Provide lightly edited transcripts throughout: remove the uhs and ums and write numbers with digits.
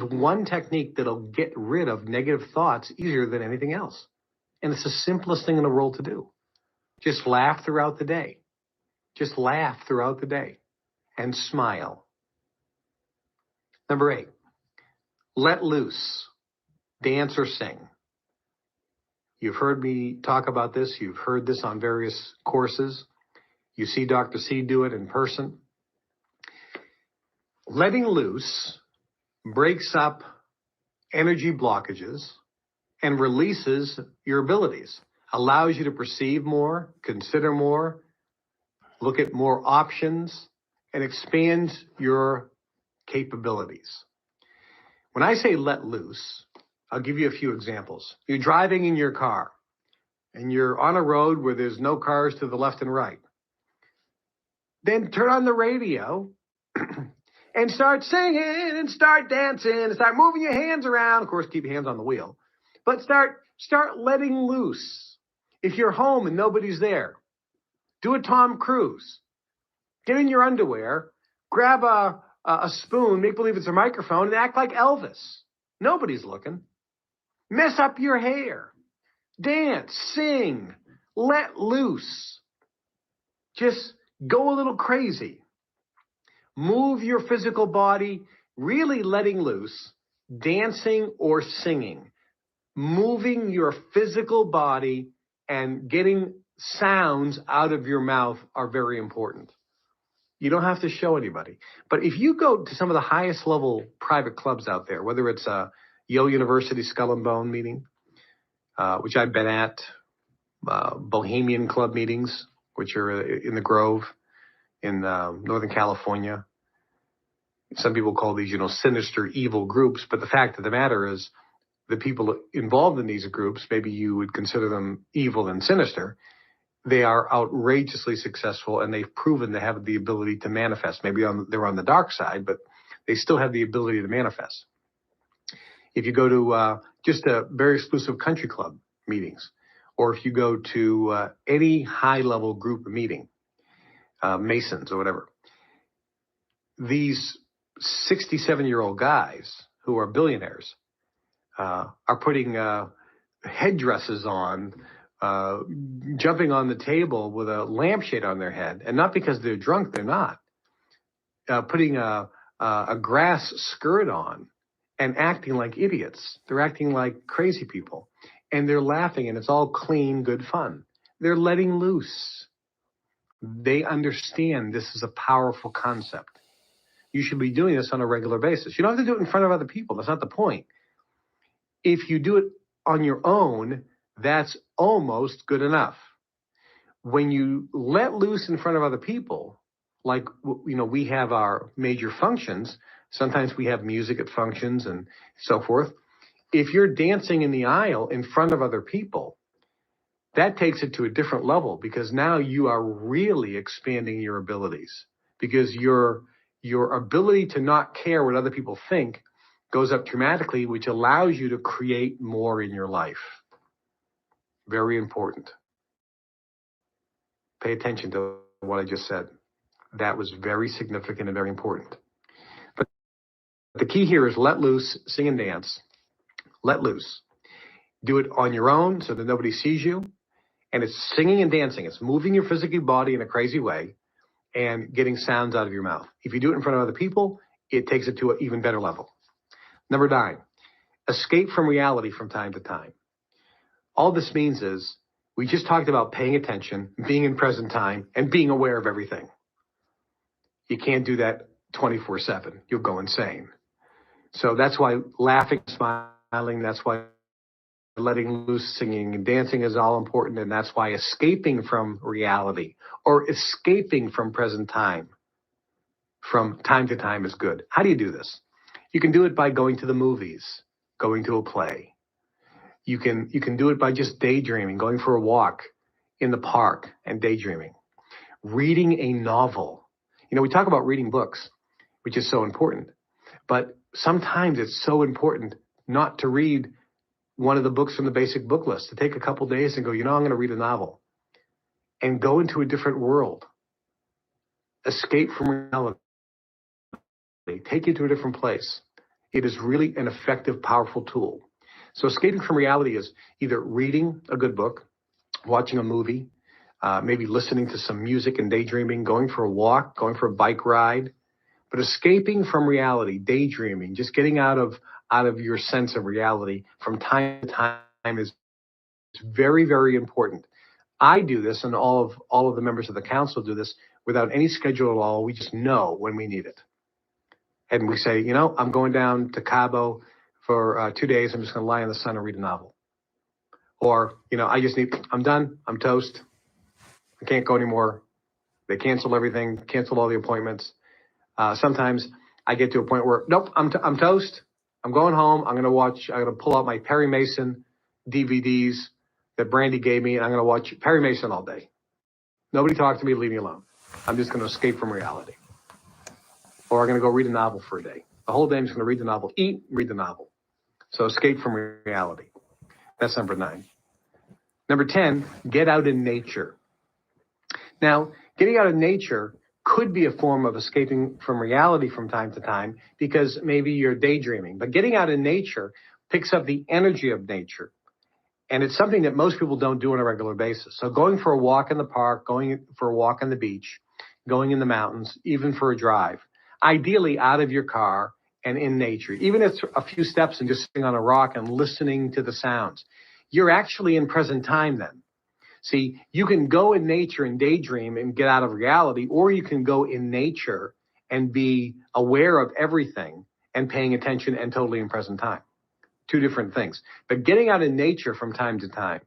one technique that'll get rid of negative thoughts easier than anything else. And it's the simplest thing in the world to do. Just laugh throughout the day. Just laugh throughout the day and smile. Number 8, let loose. Dance or sing. You've heard me talk about this. You've heard this on various courses. You see Dr. C do it in person. Letting loose breaks up energy blockages and releases your abilities, allows you to perceive more, consider more, look at more options, and expands your capabilities. When I say let loose, I'll give you a few examples. You're driving in your car and you're on a road where there's no cars to the left and right. Then turn on the radio and start singing and start dancing and start moving your hands around. Of course, keep your hands on the wheel, but start letting loose. If you're home and nobody's there, do a Tom Cruise. Get in your underwear, grab a spoon, make believe it's a microphone, and act like Elvis. Nobody's looking. Mess up your hair. Dance, sing, let loose. Just go a little crazy. Move your physical body, really letting loose, dancing or singing. Moving your physical body and getting sounds out of your mouth are very important. You don't have to show anybody. But if you go to some of the highest level private clubs out there, whether it's a Yale University Skull and Bone meeting, which I've been at, Bohemian Club meetings, which are in the Grove in Northern California. Some people call these, sinister, evil groups. But the fact of the matter is the people involved in these groups, maybe you would consider them evil and sinister. They are outrageously successful, and they've proven to have the ability to manifest. Maybe they're on the dark side, but they still have the ability to manifest. If you go to just a very exclusive country club meetings, or if you go to any high-level group meeting, Masons or whatever, these 67-year-old guys who are billionaires are putting headdresses on, jumping on the table with a lampshade on their head, and not because they're drunk, they're not. Putting a grass skirt on and acting like idiots. They're acting like crazy people. And they're laughing, and it's all clean, good fun. They're letting loose. They understand this is a powerful concept. You should be doing this on a regular basis. You don't have to do it in front of other people. That's not the point. If you do it on your own, that's almost good enough. When you let loose in front of other people, like, we have our major functions. Sometimes we have music at functions and so forth. If you're dancing in the aisle in front of other people, that takes it to a different level, because now you are really expanding your abilities, because your ability to not care what other people think goes up dramatically, which allows you to create more in your life. Very important. Pay attention to what I just said. That was very significant and very important. But the key here is let loose, sing and dance. Let loose. Do it on your own so that nobody sees you. And it's singing and dancing. It's moving your physical body in a crazy way and getting sounds out of your mouth. If you do it in front of other people, it takes it to an even better level. Number 9, escape from reality from time to time. All this means is we just talked about paying attention, being in present time, and being aware of everything. You can't do that 24/7. You'll go insane. So that's why laughing, smiling, that's why letting loose, singing and dancing is all important. And that's why escaping from reality or escaping from present time from time to time is good. How do you do this? You can do it by going to the movies, going to a play. You can do it by just daydreaming, going for a walk in the park and daydreaming. Reading a novel. We talk about reading books, which is so important. But sometimes it's so important not to read one of the books from the basic book list, to take a couple days and go, I'm going to read a novel and go into a different world. Escape from reality. Take you to a different place It is really an effective, powerful tool. So escaping from reality is either reading a good book, watching a movie, maybe listening to some music and daydreaming, going for a walk, going for a bike ride. But escaping from reality, daydreaming, just getting out of your sense of reality from time to time is very, very important. I do this, and all of the members of the council do this without any schedule at all. We just know when we need it. And we say, I'm going down to Cabo for 2 days. I'm just going to lie in the sun and read a novel. Or, I'm done. I'm toast. I can't go anymore. They cancel everything, canceled all the appointments. Sometimes I get to a point where, nope, I'm toast. I'm going home. I'm going to pull out my Perry Mason DVDs that Brandy gave me, and I'm going to watch Perry Mason all day. Nobody talk to me, leave me alone. I'm just going to escape from reality. Or I'm going to go read a novel for a day. The whole day I'm just going to read the novel, eat, read the novel. So escape from reality. That's number 9. Number 10, get out in nature. Now, getting out in nature could be a form of escaping from reality from time to time because maybe you're daydreaming. But getting out in nature picks up the energy of nature. And it's something that most people don't do on a regular basis. So going for a walk in the park, going for a walk on the beach, going in the mountains, even for a drive, ideally out of your car and in nature, even if it's a few steps and just sitting on a rock and listening to the sounds, you're actually in present time then. See, you can go in nature and daydream and get out of reality, or you can go in nature and be aware of everything and paying attention and totally in present time. 2 different things. But getting out in nature from time to time,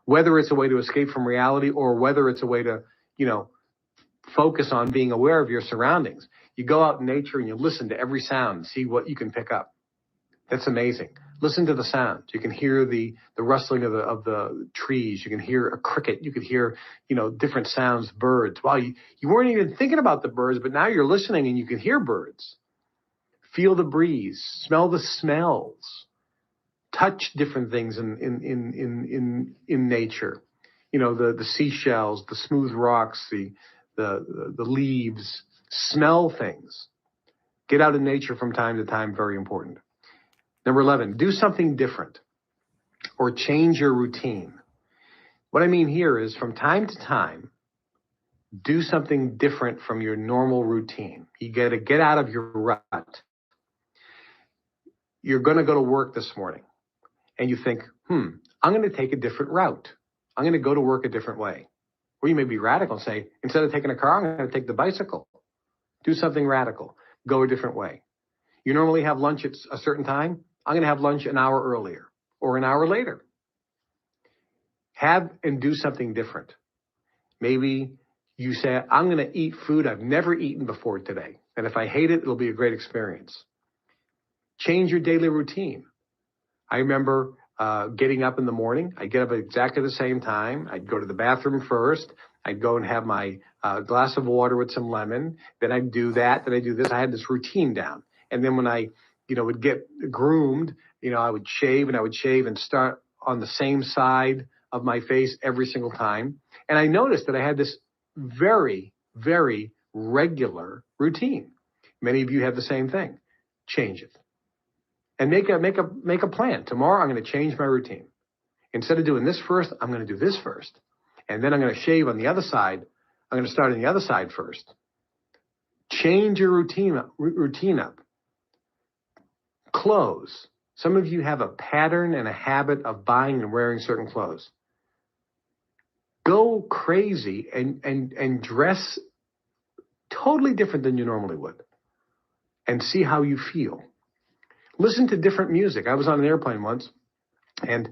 whether it's a way to escape from reality or whether it's a way to, focus on being aware of your surroundings. You go out in nature and you listen to every sound and see what you can pick up. That's amazing. Listen to the sounds. You can hear the rustling of the trees. You can hear a cricket. You can hear, different sounds, birds. Wow, you weren't even thinking about the birds, but now you're listening and you can hear birds. Feel the breeze. Smell the smells. Touch different things in nature. The seashells, the smooth rocks, the leaves. Smell things. Get out in nature from time to time. Very important. Number 11, do something different or change your routine. What I mean here is from time to time, do something different from your normal routine. You got to get out of your rut. You're going to go to work this morning and you think, I'm going to take a different route. I'm going to go to work a different way. Or you may be radical and say, instead of taking a car, I'm going to take the bicycle. Do something radical. Go a different way. You normally have lunch at a certain time. I'm going to have lunch an hour earlier or an hour later. Have and do something different. Maybe you say, I'm going to eat food I've never eaten before today. And if I hate it, it'll be a great experience. Change your daily routine. I remember getting up in the morning. I'd get up at exactly the same time. I'd go to the bathroom first. I'd go and have my glass of water with some lemon. Then I'd do that. Then I'd do this. I had this routine down. And then when I would get groomed, I would shave and start on the same side of my face every single time. And I noticed that I had this very, very regular routine. Many of you have the same thing. Change it. And make a plan. Tomorrow I'm going to change my routine. Instead of doing this first, I'm going to do this first. And then I'm going to shave on the other side. I'm going to start on the other side first. Change your routine up. Clothes. Some of you have a pattern and a habit of buying and wearing certain clothes. Go crazy and dress totally different than you normally would. And see how you feel. Listen to different music. I was on an airplane once, and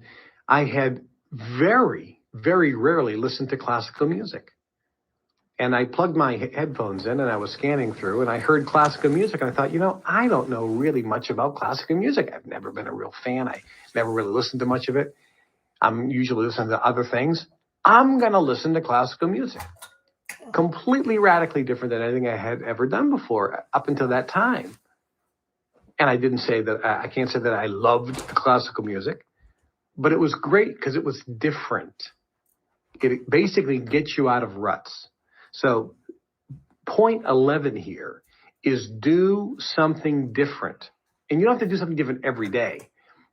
I had very, very rarely listened to classical music. And I plugged my headphones in, and I was scanning through, and I heard classical music, and I thought, I don't know really much about classical music. I've never been a real fan. I never really listened to much of it. I'm usually listening to other things. I'm going to listen to classical music. Completely radically different than anything I had ever done before up until that time. And I can't say that I loved the classical music, but it was great because it was different. It basically gets you out of ruts. So point 11 here is do something different And you don't have to do something different every day.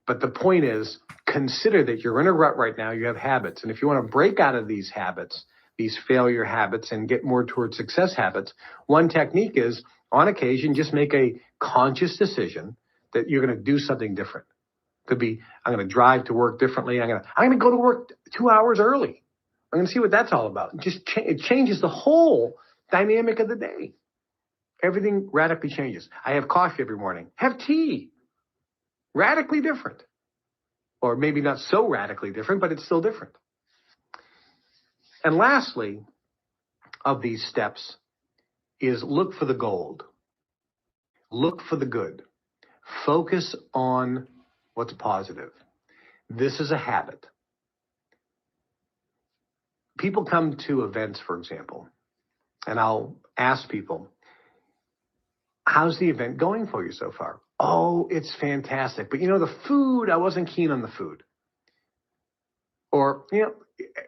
But the point is, consider that you're in a rut right now. You have habits. And if you want to break out of these habits, these failure habits, and get more towards success habits, one technique is, on occasion, just make a conscious decision that you're going to do something different. Could be, I'm going to drive to work differently. I'm going to go to work 2 hours early. I'm going to see what that's all about. It changes the whole dynamic of the day. Everything radically changes. I have coffee every morning. Have tea. Radically different. Or maybe not so radically different, but it's still different. And lastly, of these steps is look for the gold. Look for the good. Focus on what's positive. This is a habit. People come to events, for example, and I'll ask people, how's the event going for you so far? Oh, it's fantastic. But the food, I wasn't keen on the food. Or,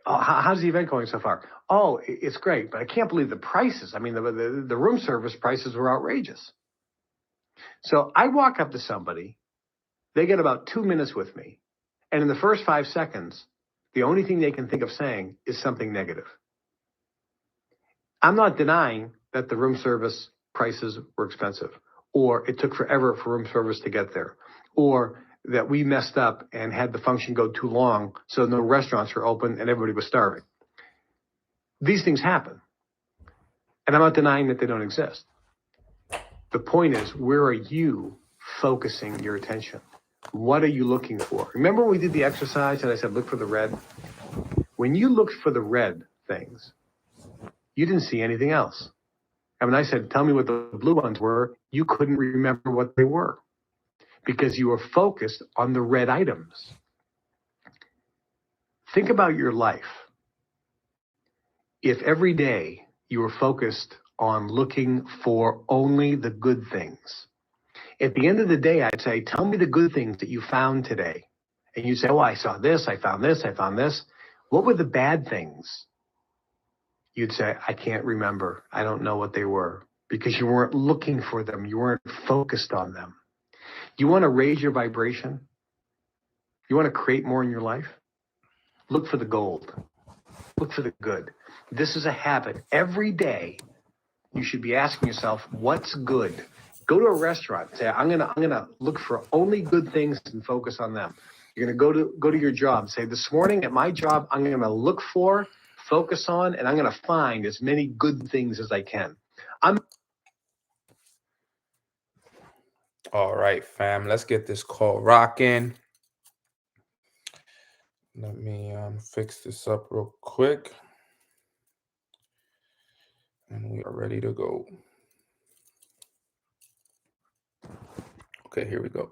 how's the event going so far? Oh, it's great, but I can't believe the prices. I mean, the room service prices were outrageous. So I walk up to somebody, they get about 2 minutes with me, and in the first 5 seconds, the only thing they can think of saying is something negative. I'm not denying that the room service prices were expensive, or it took forever for room service to get there, or that we messed up and had the function go too long, so no restaurants were open and everybody was starving. These things happen. And I'm not denying that they don't exist. The point is, where are you focusing your attention? What are you looking for? Remember when we did the exercise and I said, look for the red? When you looked for the red things, you didn't see anything else. And when I said, tell me what the blue ones were, you couldn't remember what they were because you were focused on the red items. Think about your life. If every day you were focused on looking for only the good things, at the end of the day, I'd say, tell me the good things that you found today. And you'd say, oh, I saw this, I found this, I found this. What were the bad things? You'd say, I can't remember. I don't know what they were because you weren't looking for them. You weren't focused on them. You want to raise your vibration? You want to create more in your life? Look for the gold. Look for the good. This is a habit. Every day, you should be asking yourself, what's good? Go to a restaurant and say, I'm gonna look for only good things and focus on them. You're gonna go to your job. Say, this morning at my job, I'm gonna look for, focus on, and I'm gonna find as many good things as I can. All right, fam. Let's get this call rocking. Let me fix this up real quick. And we are ready to go. Okay, here we go.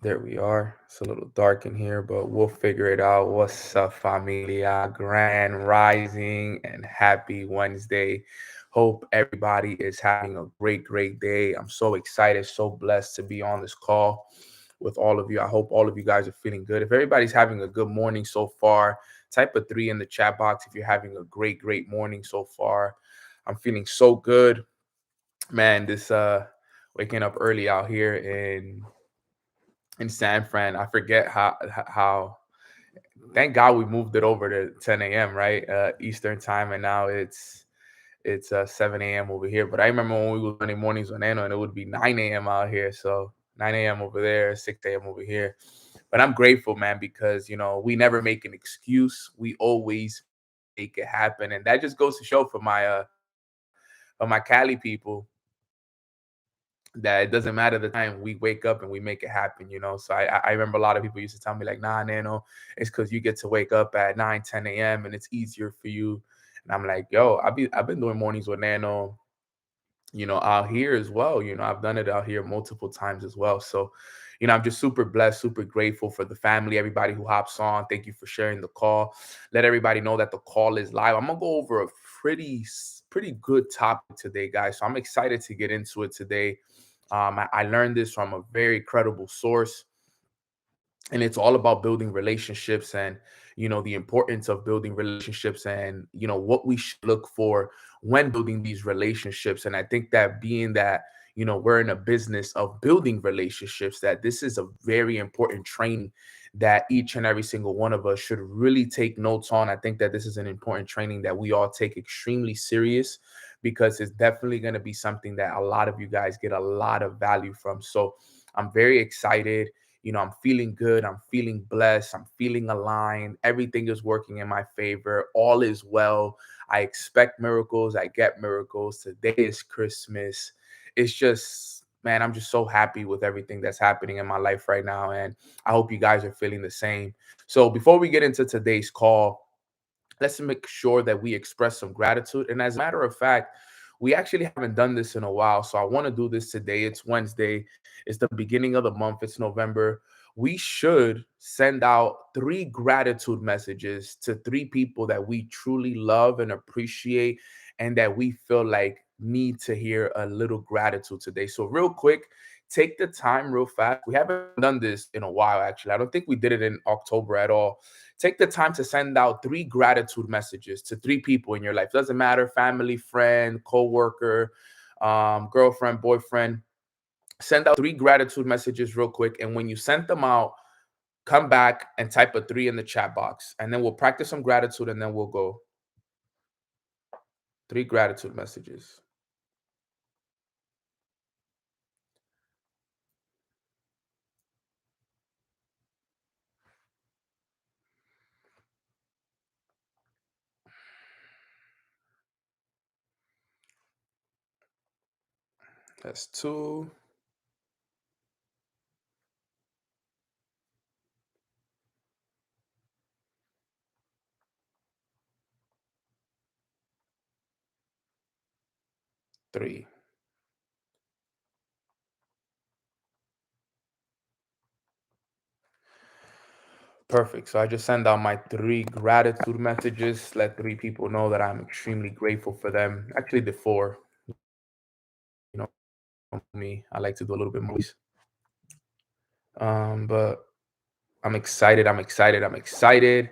There we are. It's a little dark in here, but we'll figure it out. What's up, familia? Grand rising and happy Wednesday. Hope everybody is having a great day. I'm so excited, so blessed to be on this call with all of you. I hope all of you guys are feeling good. If everybody's having a good morning so far, type a 3 in the chat box if you're having a great morning so far. I'm feeling so good. Man, this waking up early out here in San Fran. I forget how thank God we moved it over to 10 a.m. right? Eastern time, and now it's 7 a.m. over here. But I remember when we were running mornings on Nano and it would be 9 a.m. out here. So 9 a.m. over there, 6 a.m. over here. But I'm grateful, man, because we never make an excuse. We always make it happen. And that just goes to show for my Cali people that it doesn't matter the time, we wake up and we make it happen, So I remember a lot of people used to tell me like, nah, Nano, it's because you get to wake up at 9, 10 a.m. and it's easier for you. And I'm like, yo, I've been doing mornings with Nano, out here as well. I've done it out here multiple times as well. So, I'm just super blessed, super grateful for the family, everybody who hops on. Thank you for sharing the call. Let everybody know that the call is live. I'm going to go over a pretty good topic today, guys. So I'm excited to get into it today. I learned this from a very credible source, and it's all about building relationships and, the importance of building relationships and, what we should look for when building these relationships. And I think that being that, we're in a business of building relationships, that this is a very important training that each and every single one of us should really take notes on. I think that this is an important training that we all take extremely serious, because it's definitely going to be something that a lot of you guys get a lot of value from. So I'm very excited. I'm feeling good. I'm feeling blessed. I'm feeling aligned. Everything is working in my favor. All is well. I expect miracles. I get miracles. Today is Christmas. It's just, man, I'm just so happy with everything that's happening in my life right now. And I hope you guys are feeling the same. So before we get into today's call, let's make sure that we express some gratitude. And as a matter of fact, we actually haven't done this in a while. So I want to do this today. It's Wednesday. It's the beginning of the month. It's November. We should send out 3 gratitude messages to 3 people that we truly love and appreciate, and that we feel like need to hear a little gratitude today. So, real quick, take the time real fast. We haven't done this in a while, actually. I don't think we did it in October at all. Take the time to send out 3 gratitude messages to 3 people in your life. Doesn't matter, family, friend, co-worker, girlfriend, boyfriend. Send out 3 gratitude messages real quick. And when you send them out, come back and type a 3 in the chat box. And then we'll practice some gratitude, and then we'll go. 3 gratitude messages. That's 2, 3. Perfect. So I just send out my 3 gratitude messages. Let 3 people know that I'm extremely grateful for them. Actually, the 4. You know me, I like to do a little bit more. But I'm excited. I'm excited. I'm excited.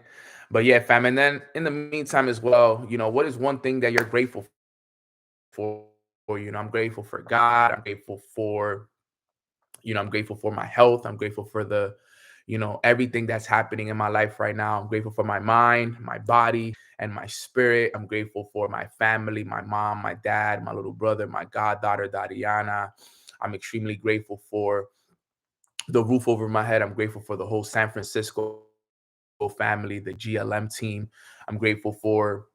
But yeah, fam. And then in the meantime as well, what is one thing that you're grateful for? I'm grateful for God. I'm grateful for my health. I'm grateful for everything that's happening in my life right now. I'm grateful for my mind, my body, and my spirit. I'm grateful for my family, my mom, my dad, my little brother, my goddaughter, Dariana. I'm extremely grateful for the roof over my head. I'm grateful for the whole San Francisco family, the GLM team. I'm grateful for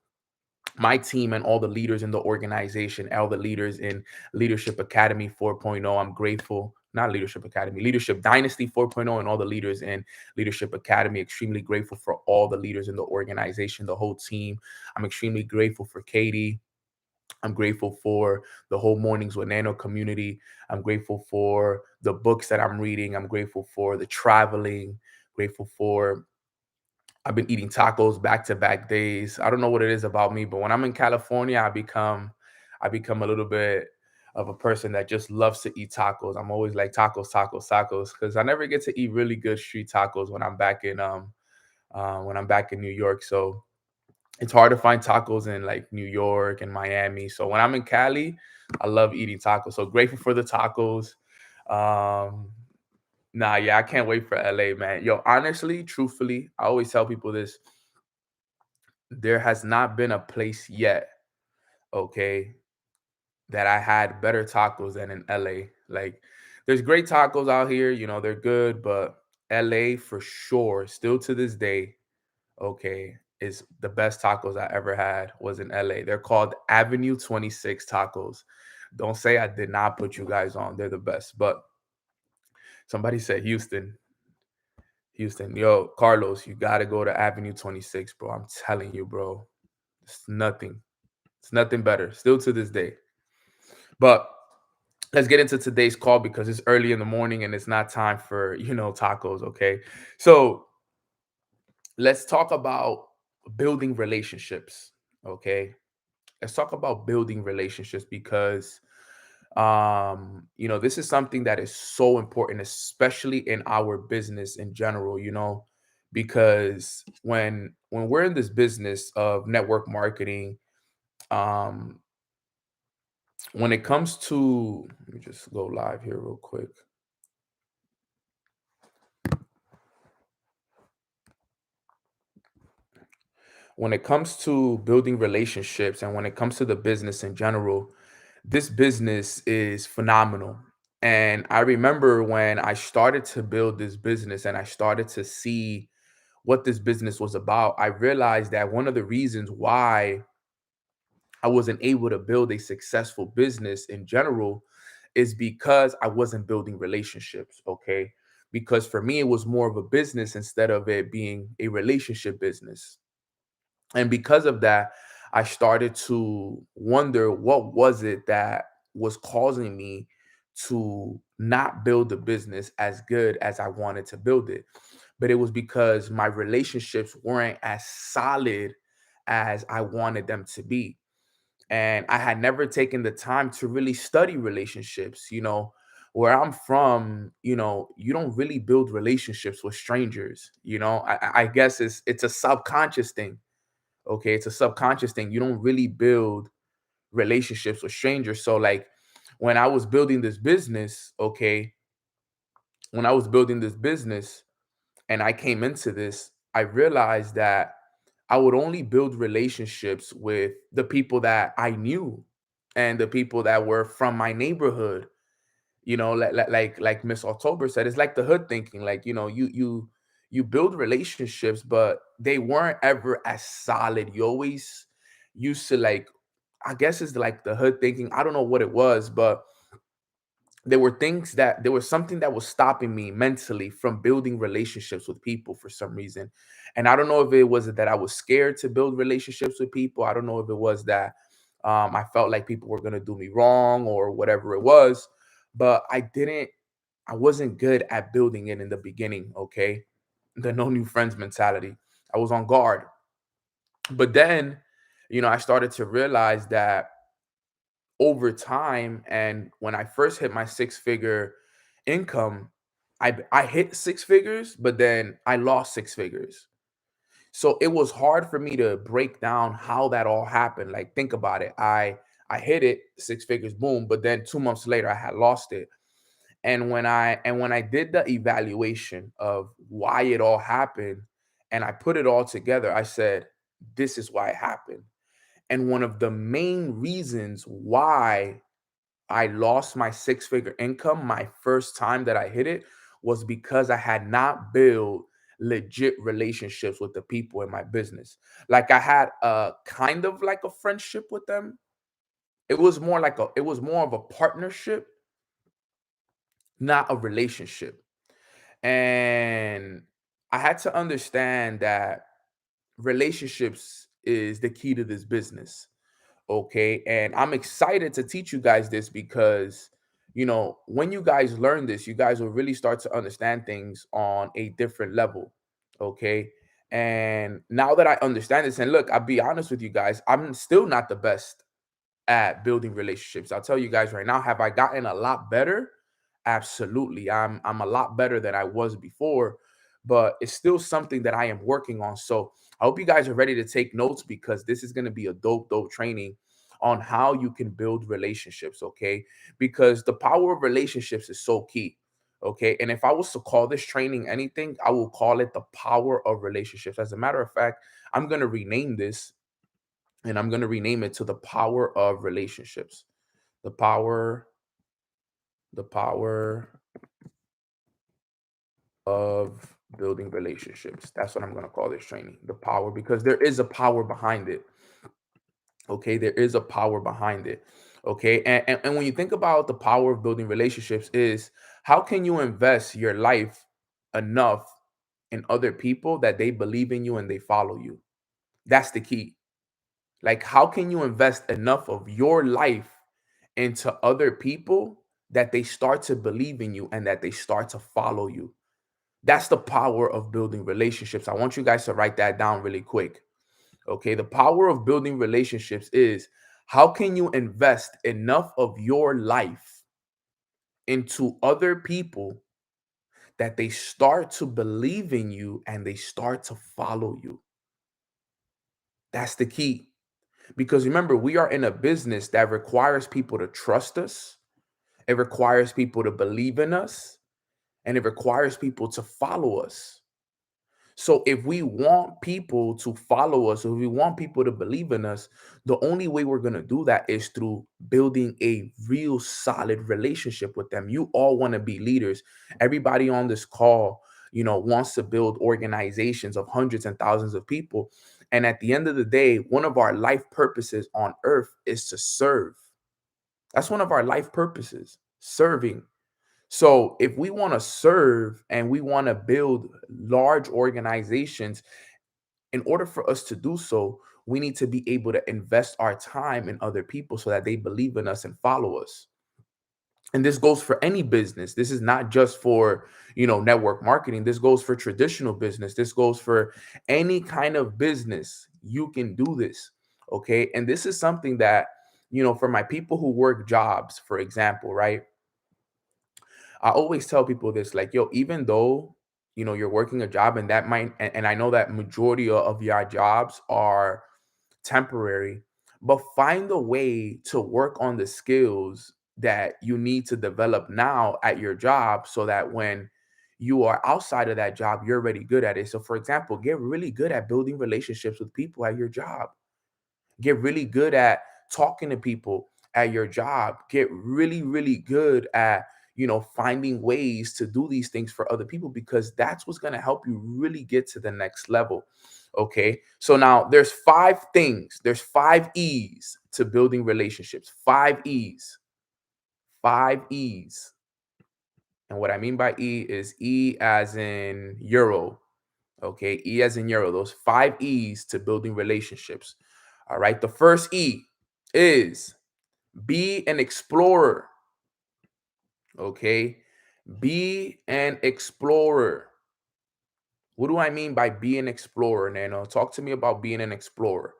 my team and all the leaders in the organization, all the leaders in Leadership Academy 4.0. I'm grateful, not Leadership Academy, Leadership Dynasty 4.0, and all the leaders in Leadership Academy. Extremely grateful for all the leaders in the organization, the whole team. I'm extremely grateful for Katie. I'm grateful for the whole Mornings with Nano community. I'm grateful for the books that I'm reading. I'm grateful for the traveling. Grateful for I've been eating tacos back to back days. I don't know what it is about me, but when I'm in California, I become a little bit of a person that just loves to eat tacos. I'm always like tacos, tacos, tacos, because I never get to eat really good street tacos when I'm back in New York. So it's hard to find tacos in like New York and Miami. So when I'm in Cali, I love eating tacos. So grateful for the tacos. Um, Nah, yeah, I can't wait for LA, man. Yo, honestly, truthfully, I always tell people this. There has not been a place yet, okay, that I had better tacos than in LA. Like, there's great tacos out here, they're good, but LA for sure, still to this day, okay, is the best tacos I ever had was in LA. They're called Avenue 26 tacos. Don't say I did not put you guys on. They're the best. But somebody said Houston. Houston, yo, Carlos, you gotta go to Avenue 26, bro. I'm telling you, bro. It's nothing. It's nothing better. Still to this day. But let's get into today's call because it's early in the morning and it's not time for, tacos, okay? So let's talk about building relationships, okay? Let's talk about building relationships because this is something that is so important, especially in our business in general, because when we're in this business of network marketing, um When it comes to, let me just go live here real quick. When it comes to building relationships and when it comes to the business in general, this business is phenomenal. And I remember when I started to build this business and I started to see what this business was about, I realized that one of the reasons why I wasn't able to build a successful business in general is because I wasn't building relationships. Okay. Because for me, it was more of a business instead of it being a relationship business. And because of that, I started to wonder what was it that was causing me to not build the business as good as I wanted to build it. But it was because my relationships weren't as solid as I wanted them to be. And I had never taken the time to really study relationships. Where I'm from, you don't really build relationships with strangers. I guess it's a subconscious thing. Okay, it's a subconscious thing. You don't really build relationships with strangers. So like when I was building this business, okay, when I was building this business and I came into this, I realized that I would only build relationships with the people that I knew and the people that were from my neighborhood. Like Miss October said, it's like the hood thinking. Like, you build relationships, but they weren't ever as solid. You always used to, like, I guess it's like the hood thinking. I don't know what it was, but there was something that was stopping me mentally from building relationships with people for some reason. And I don't know if it was that I was scared to build relationships with people. I don't know if it was that I felt like people were going to do me wrong or whatever it was, but I wasn't good at building it in the beginning. Okay, the no new friends mentality. I was on guard. But then, I started to realize that over time, and when I first hit my six-figure income, I hit six figures, but then I lost six figures. So it was hard for me to break down how that all happened. Like, think about it. I hit it six figures, boom, but then 2 months later I had lost it. And when I did the evaluation of why it all happened and I put it all together, I said, this is why it happened. And one of the main reasons why I lost my six-figure income my first time that I hit it was because I had not built legit relationships with the people in my business. Like, I had a kind of like a friendship with them. It was more of a partnership, not a relationship. And I had to understand that relationships is the key to this business. Okay. And I'm excited to teach you guys this because, when you guys learn this, you guys will really start to understand things on a different level. Okay. And now that I understand this, and look, I'll be honest with you guys, I'm still not the best at building relationships. I'll tell you guys right now, have I gotten a lot better? Absolutely. I'm a lot better than I was before, but it's still something that I am working on. So I hope you guys are ready to take notes because this is going to be a dope training on how you can build relationships, okay? Because the power of relationships is so key. Okay. And if I was to call this training anything, I will call it the power of relationships. As a matter of fact, I'm going to rename this and I'm going to rename it to the power of relationships. The power, the power of building relationships. That's what I'm going to call this training. The power, because there is a power behind it. Okay. There is a power behind it. Okay. And when you think about the power of building relationships, is how can you invest your life enough in other people that they believe in you and they follow you? That's the key. Like, how can you invest enough of your life into other people that they start to believe in you and that they start to follow you? That's the power of building relationships. I want you guys to write that down really quick. Okay. The power of building relationships is how can you invest enough of your life into other people that they start to believe in you and they start to follow you? That's the key. Because remember, we are in a business that requires people to trust us. It requires people to believe in us, and it requires people to follow us. So if we want people to follow us, or if we want people to believe in us, the only way we're going to do that is through building a real solid relationship with them. You all want to be leaders. Everybody on this call, wants to build organizations of hundreds and thousands of people. And at the end of the day, one of our life purposes on earth is to serve. That's one of our life purposes, serving. So if we want to serve and we want to build large organizations, in order for us to do so, we need to be able to invest our time in other people so that they believe in us and follow us. And this goes for any business. This is not just for, network marketing. This goes for traditional business. This goes for any kind of business. You can do this. Okay. And this is something that, for my people who work jobs, for example, right? I always tell people this, like, yo, even though, you're working a job and that might, and I know that majority of your jobs are temporary, but find a way to work on the skills that you need to develop now at your job so that when you are outside of that job, you're already good at it. So, for example, get really good at building relationships with people at your job. Get really good at talking to people at your job. Get really, really good at, finding ways to do these things for other people, because that's what's going to help you really get to the next level. Okay. So now there's 5 things, there's 5 E's to building relationships. 5 E's. 5 E's. And what I mean by E is E as in Euro. Okay. E as in Euro. Those 5 E's to building relationships. All right. The first E is be an explorer. Okay. Be an explorer. What do I mean by be an explorer, Nano? Talk to me about being an explorer.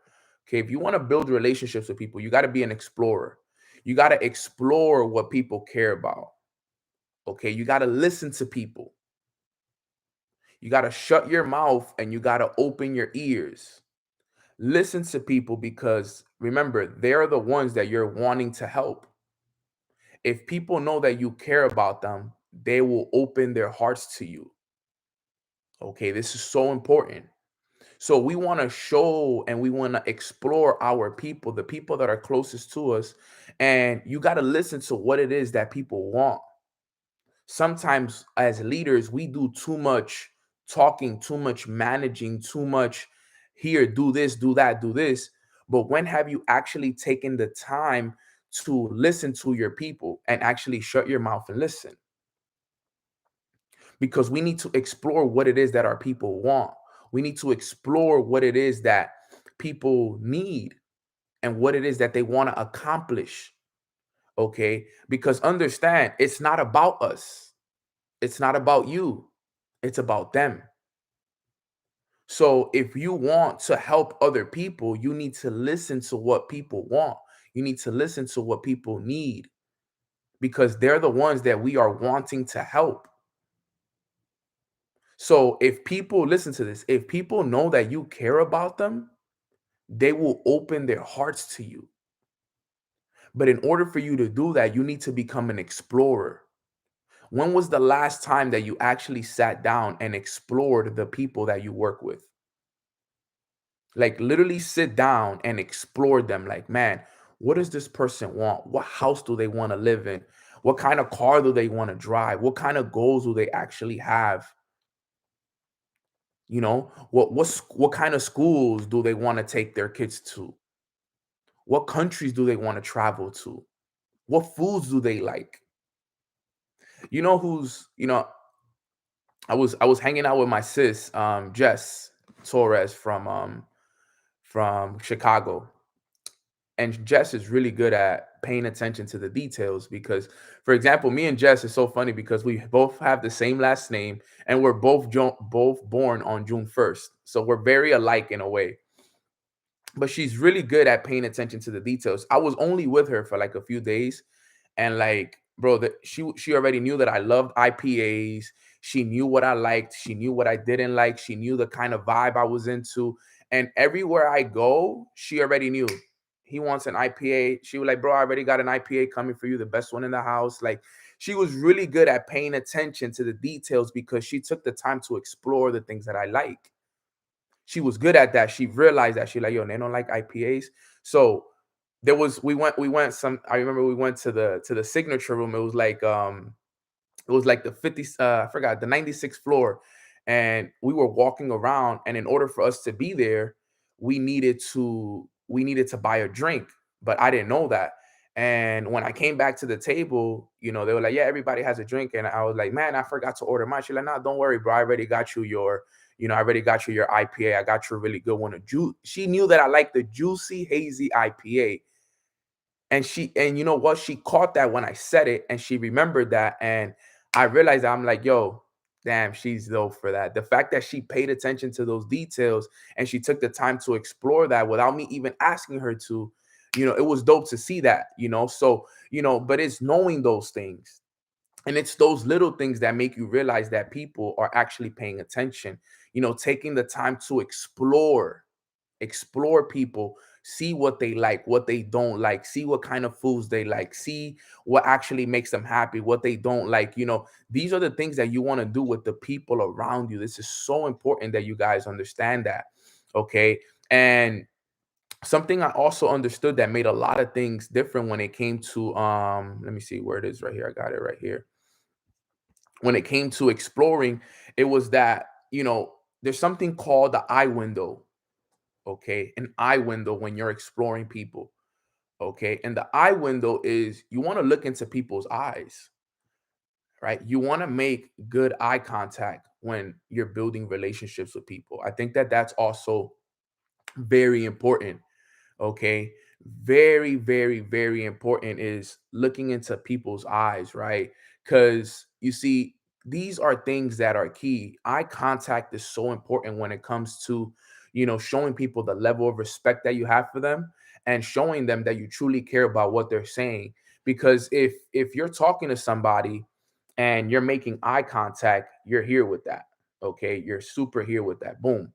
Okay. If you want to build relationships with people, you got to be an explorer. You got to explore what people care about. Okay. You got to listen to people. You got to shut your mouth and you got to open your ears. Listen to people, because remember, they're the ones that you're wanting to help. If people know that you care about them, they will open their hearts to you. Okay, this is so important. So we want to show and we want to explore our people, the people that are closest to us. And you got to listen to what it is that people want. Sometimes as leaders, we do too much talking, too much managing, too much here, do this, do that, do this. But when have you actually taken the time to listen to your people and actually shut your mouth and listen? Because we need to explore what it is that our people want. We need to explore what it is that people need and what it is that they want to accomplish. Okay. Because understand, it's not about us, it's not about you, it's about them. So if you want to help other people, you need to listen to what people want. You need to listen to what people need, because they're the ones that we are wanting to help. So if people listen to this, if people know that you care about them, they will open their hearts to you. But in order for you to do that, you need to become an explorer. When was the last time that you actually sat down and explored the people that you work with? Like literally sit down and explore them. Like, man, what does this person want? What house do they want to live in? What kind of car do they want to drive? What kind of goals do they actually have? What kind of schools do they want to take their kids to? What countries do they want to travel to? What foods do they like? You know who's, I was hanging out with my sis, Jess Torres from Chicago. And Jess is really good at paying attention to the details because, for example, me and Jess is so funny because we both have the same last name and we're both born on June 1st. So we're very alike in a way. But she's really good at paying attention to the details. I was only with her for like a few days, and like, bro, that she already knew that I loved IPAs. She knew what I liked. She knew what I didn't like. She knew the kind of vibe I was into. And everywhere I go, she already knew. he wants an IPA. She was like, bro, I already got an IPA coming for you, the best one in the house. Like, she was really good at paying attention to the details because she took the time to explore the things that I like. She was good at that. She realized that. She like, yo, they don't like IPAs. So we went some, I remember we went to the signature room. It was like the 50, I forgot, the 96th floor. And we were walking around, and in order for us to be there, we needed to buy a drink, but I didn't know that. And when I came back to the table, they were like, yeah, everybody has a drink. And I was like, man, I forgot to order mine. She's like, nah, don't worry, bro. I already got you your IPA. I got you a really good one. She knew that I liked the juicy, hazy IPA. And you know what? She caught that when I said it, and she remembered that. And I realized that I'm like, yo, damn, she's dope for that. The fact that she paid attention to those details and she took the time to explore that without me even asking her to, it was dope to see that. So, but it's knowing those things. And it's those little things that make you realize that people are actually paying attention, taking the time to explore people, see what they like, what they don't like, see what kind of foods they like, see what actually makes them happy, what they don't like. These are the things that you want to do with the people around you. This is so important that you guys understand that. Okay. And something I also understood that made a lot of things different when it came to let me see where it is right here. I got it right here. When it came to exploring, it was that, there's something called the eye window. Okay, an eye window when you're exploring people. Okay, and the eye window is you want to look into people's eyes, right? You want to make good eye contact when you're building relationships with people. I think that that's also very important. Okay, very, very, very important is looking into people's eyes, right? Because you see, these are things that are key. Eye contact is so important when it comes to, showing people the level of respect that you have for them, and showing them that you truly care about what they're saying. Because if you're talking to somebody and you're making eye contact, you're here with that. Okay, you're super here with that. Boom.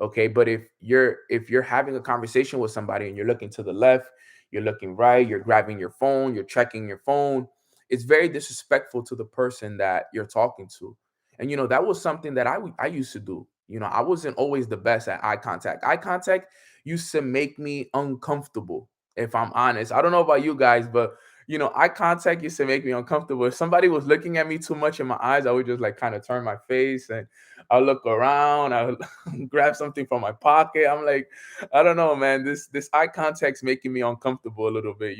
Okay, but if you're having a conversation with somebody and you're looking to the left, you're looking right, you're grabbing your phone, you're checking your phone, it's very disrespectful to the person that you're talking to. And that was something that I used to do. I wasn't always the best at eye contact. Eye contact used to make me uncomfortable, if I'm honest. I don't know about you guys, but eye contact used to make me uncomfortable. If somebody was looking at me too much in my eyes, I would just like kind of turn my face, and I'll look around. I'll grab something from my pocket. I'm like, I don't know, man. This eye contact's making me uncomfortable a little bit.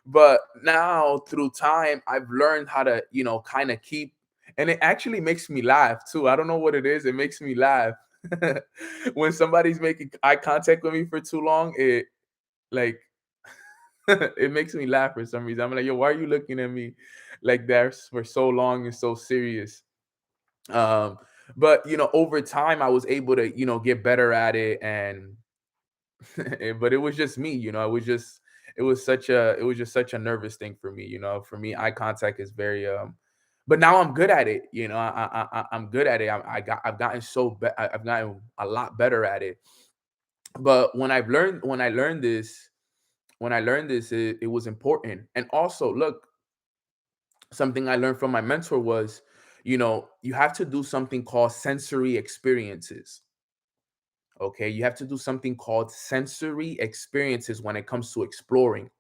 But now through time, I've learned how to, kind of keep, and it actually makes me laugh too. I don't know what it is. It makes me laugh. When somebody's making eye contact with me for too long, it like it makes me laugh for some reason. I'm like, yo, why are you looking at me like that for so long and so serious? Um, but over time, I was able to, get better at it, and but it was just me. It was just such a nervous thing for me. For me, eye contact is very but now I'm good at it. I'm good at it. I've gotten I've gotten a lot better at it. But when I learned this, it was important. And also, look, something I learned from my mentor was, you have to do something called sensory experiences. Okay. You have to do something called sensory experiences when it comes to exploring.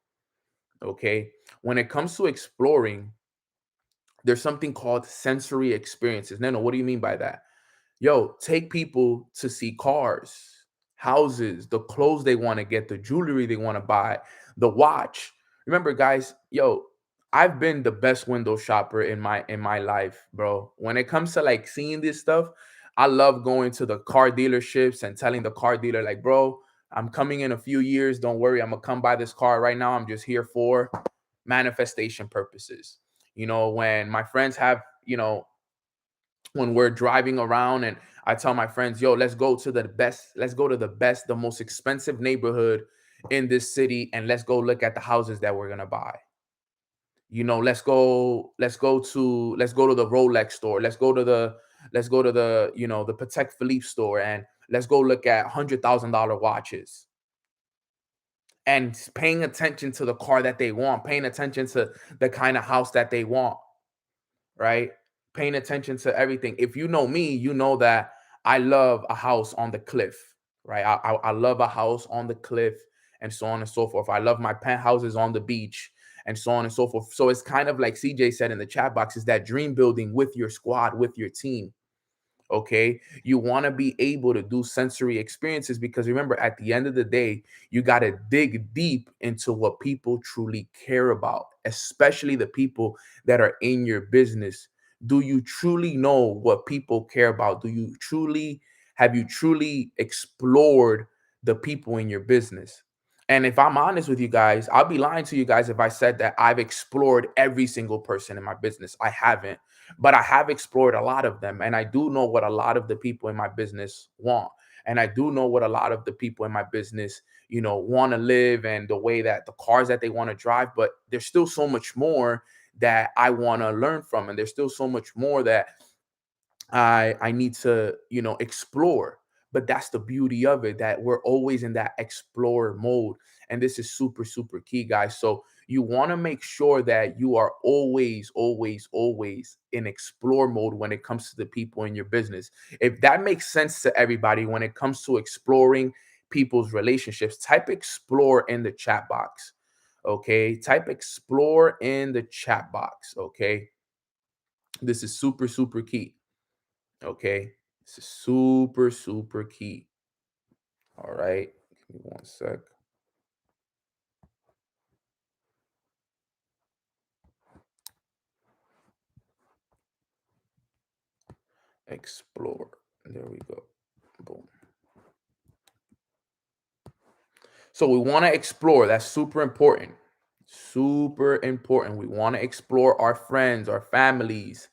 Okay. When it comes to exploring, there's something called sensory experiences. Nano, what do you mean by that? Yo, take people to see cars, houses, the clothes they want to get, the jewelry they want to buy, the watch. Remember, guys, yo, I've been the best window shopper in my life, bro. When it comes to like seeing this stuff, I love going to the car dealerships and telling the car dealer, like, bro, I'm coming in a few years. Don't worry, I'm gonna come buy this car right now. I'm just here for manifestation purposes. When my friends have, when we're driving around and I tell my friends, yo, let's go to the best, the most expensive neighborhood in this city, and let's go look at the houses that we're gonna buy. Let's go to the Rolex store. Let's go to the the Patek Philippe store, and let's go look at $100,000 watches. and paying attention to the car that they want, paying attention to the kind of house that they want, right? Paying attention to everything. If you know me, you know that I love a house on the cliff, right? I love a house on the cliff and so on and so forth. I love my penthouses on the beach and so on and so forth. So it's kind of like CJ said in the chat box, is that dream building with your squad, with your team. Okay, you want to be able to do sensory experiences, because remember, at the end of the day, you got to dig deep into what people truly care about, especially the people that are in your business. Do you truly know what people care about? Do you truly Have you truly explored the people in your business? And if I'm honest with you guys, I'll be lying to you guys if I said that I've explored every single person in my business. I haven't, but I have explored a lot of them. And I do know what a lot of the people in my business want. And I do know what a lot of the people in my business, want to live, and the way that the cars that they want to drive. But there's still so much more that I want to learn from. And there's still so much more that I need to, explore. But that's the beauty of it, that we're always in that explore mode. And this is super, super key, guys. So you want to make sure that you are always, always, always in explore mode when it comes to the people in your business. If that makes sense to everybody when it comes to exploring people's relationships, type explore in the chat box. Okay. Type explore in the chat box. Okay. This is super, super key. Okay. This is super, super key. All right. Give me one sec. Explore. There we go. Boom. So we want to explore. That's super important. Super important. We want to explore our friends, our families,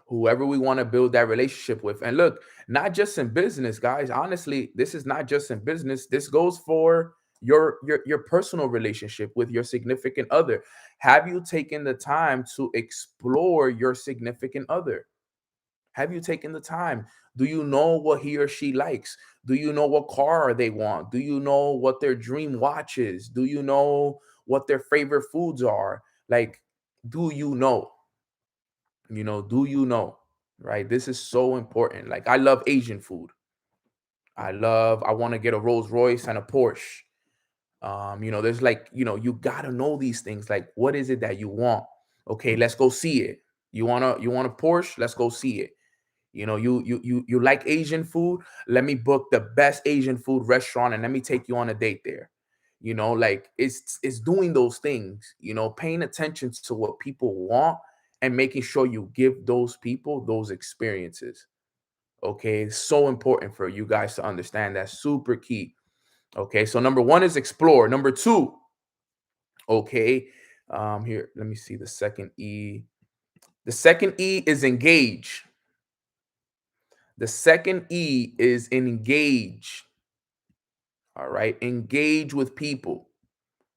whoever we want to build that relationship with. And look, not just in business, guys. Honestly, this is not just in business. This goes for your personal relationship with your significant other. Have you taken the time to explore your significant other? Have you taken the time? Do you know what he or she likes? Do you know what car they want? Do you know what their dream watch is? Do you know what their favorite foods are? Like, do you know? Do you know? Right? This is so important. Like, I love Asian food. I want to get a Rolls Royce and a Porsche. There's like, you gotta know these things. Like, what is it that you want? Okay, let's go see it. You want a Porsche? Let's go see it. You like Asian food? Let me book the best Asian food restaurant and let me take you on a date there. Like, it's doing those things, paying attention to what people want and making sure you give those people those experiences. Okay, it's so important for you guys to understand. That's super key. Okay, so number one is explore. Number two, okay, here, let me see the second E. The second E is engage. The second E is engage. All right. Engage with people.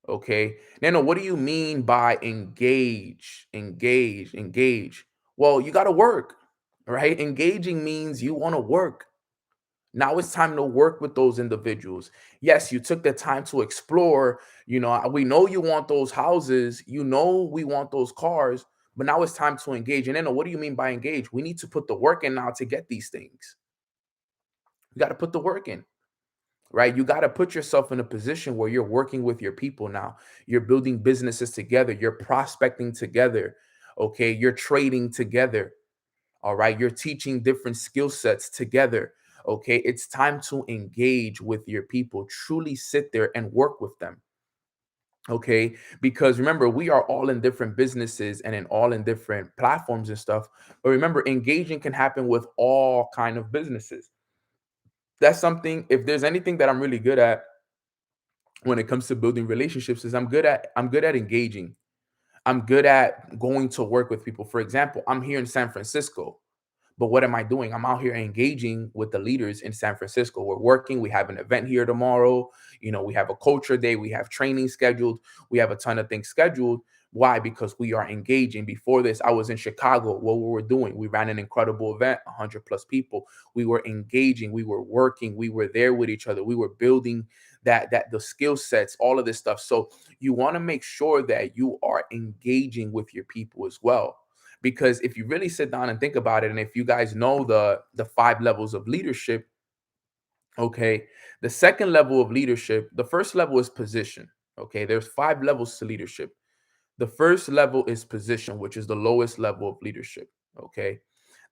Okay. Nano, what do you mean by engage? Engage, engage. Well, you got to work, right? Engaging means you want to work. Now it's time to work with those individuals. Yes, you took the time to explore. We know you want those houses. We want those cars. But now it's time to engage. And then, what do you mean by engage? We need to put the work in now to get these things. You got to put the work in, right? You got to put yourself in a position where you're working with your people now. You're building businesses together. You're prospecting together. Okay. You're trading together. All right. You're teaching different skill sets together. Okay. It's time to engage with your people, truly sit there and work with them. Okay. Because remember, we are all in different businesses and in different platforms and stuff. But remember, engaging can happen with all kind of businesses. That's something, if there's anything that I'm really good at when it comes to building relationships, is I'm good at engaging. I'm good at going to work with people. For example, I'm here in San Francisco. But what am I doing? I'm out here engaging with the leaders in San Francisco. We're working. We have an event here tomorrow. We have a culture day. We have training scheduled. We have a ton of things scheduled. Why? Because we are engaging. Before this, I was in Chicago. What we were doing, we ran an incredible event, 100 plus people. We were engaging. We were working. We were there with each other. We were building that the skill sets, all of this stuff. So you want to make sure that you are engaging with your people as well. Because if you really sit down and think about it, and if you guys know the 5 levels of leadership, okay, the second level of leadership, the first level is position. Okay, there's 5 levels to leadership. The first level is position, which is the lowest level of leadership. Okay.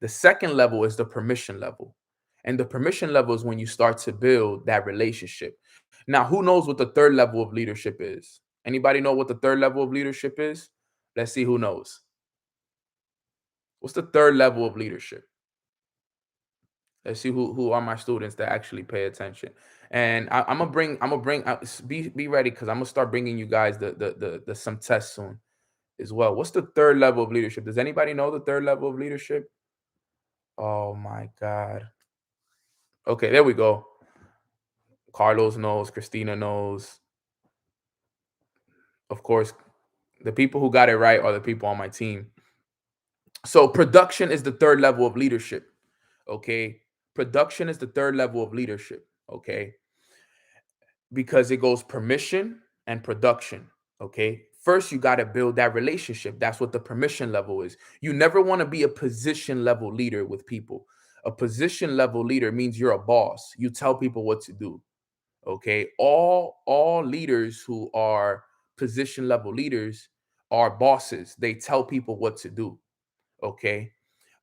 The second level is the permission level. And the permission level is when you start to build that relationship. Now, who knows what the third level of leadership is? Anybody know what the third level of leadership is? Let's see who knows. What's the third level of leadership? Let's see who are my students that actually pay attention. And be ready because I'm gonna start bringing you guys the some tests soon as well. What's the third level of leadership? Does anybody know the third level of leadership? Oh my God. Okay, there we go. Carlos knows, Christina knows. Of course, the people who got it right are the people on my team. So, production is the third level of leadership. Okay. Production is the third level of leadership. Okay. Because it goes permission and production. Okay. First, you got to build that relationship. That's what the permission level is. You never want to be a position level leader with people. A position level leader means you're a boss. You tell people what to do. Okay. All leaders who are position level leaders are bosses. They tell people what to do. Okay.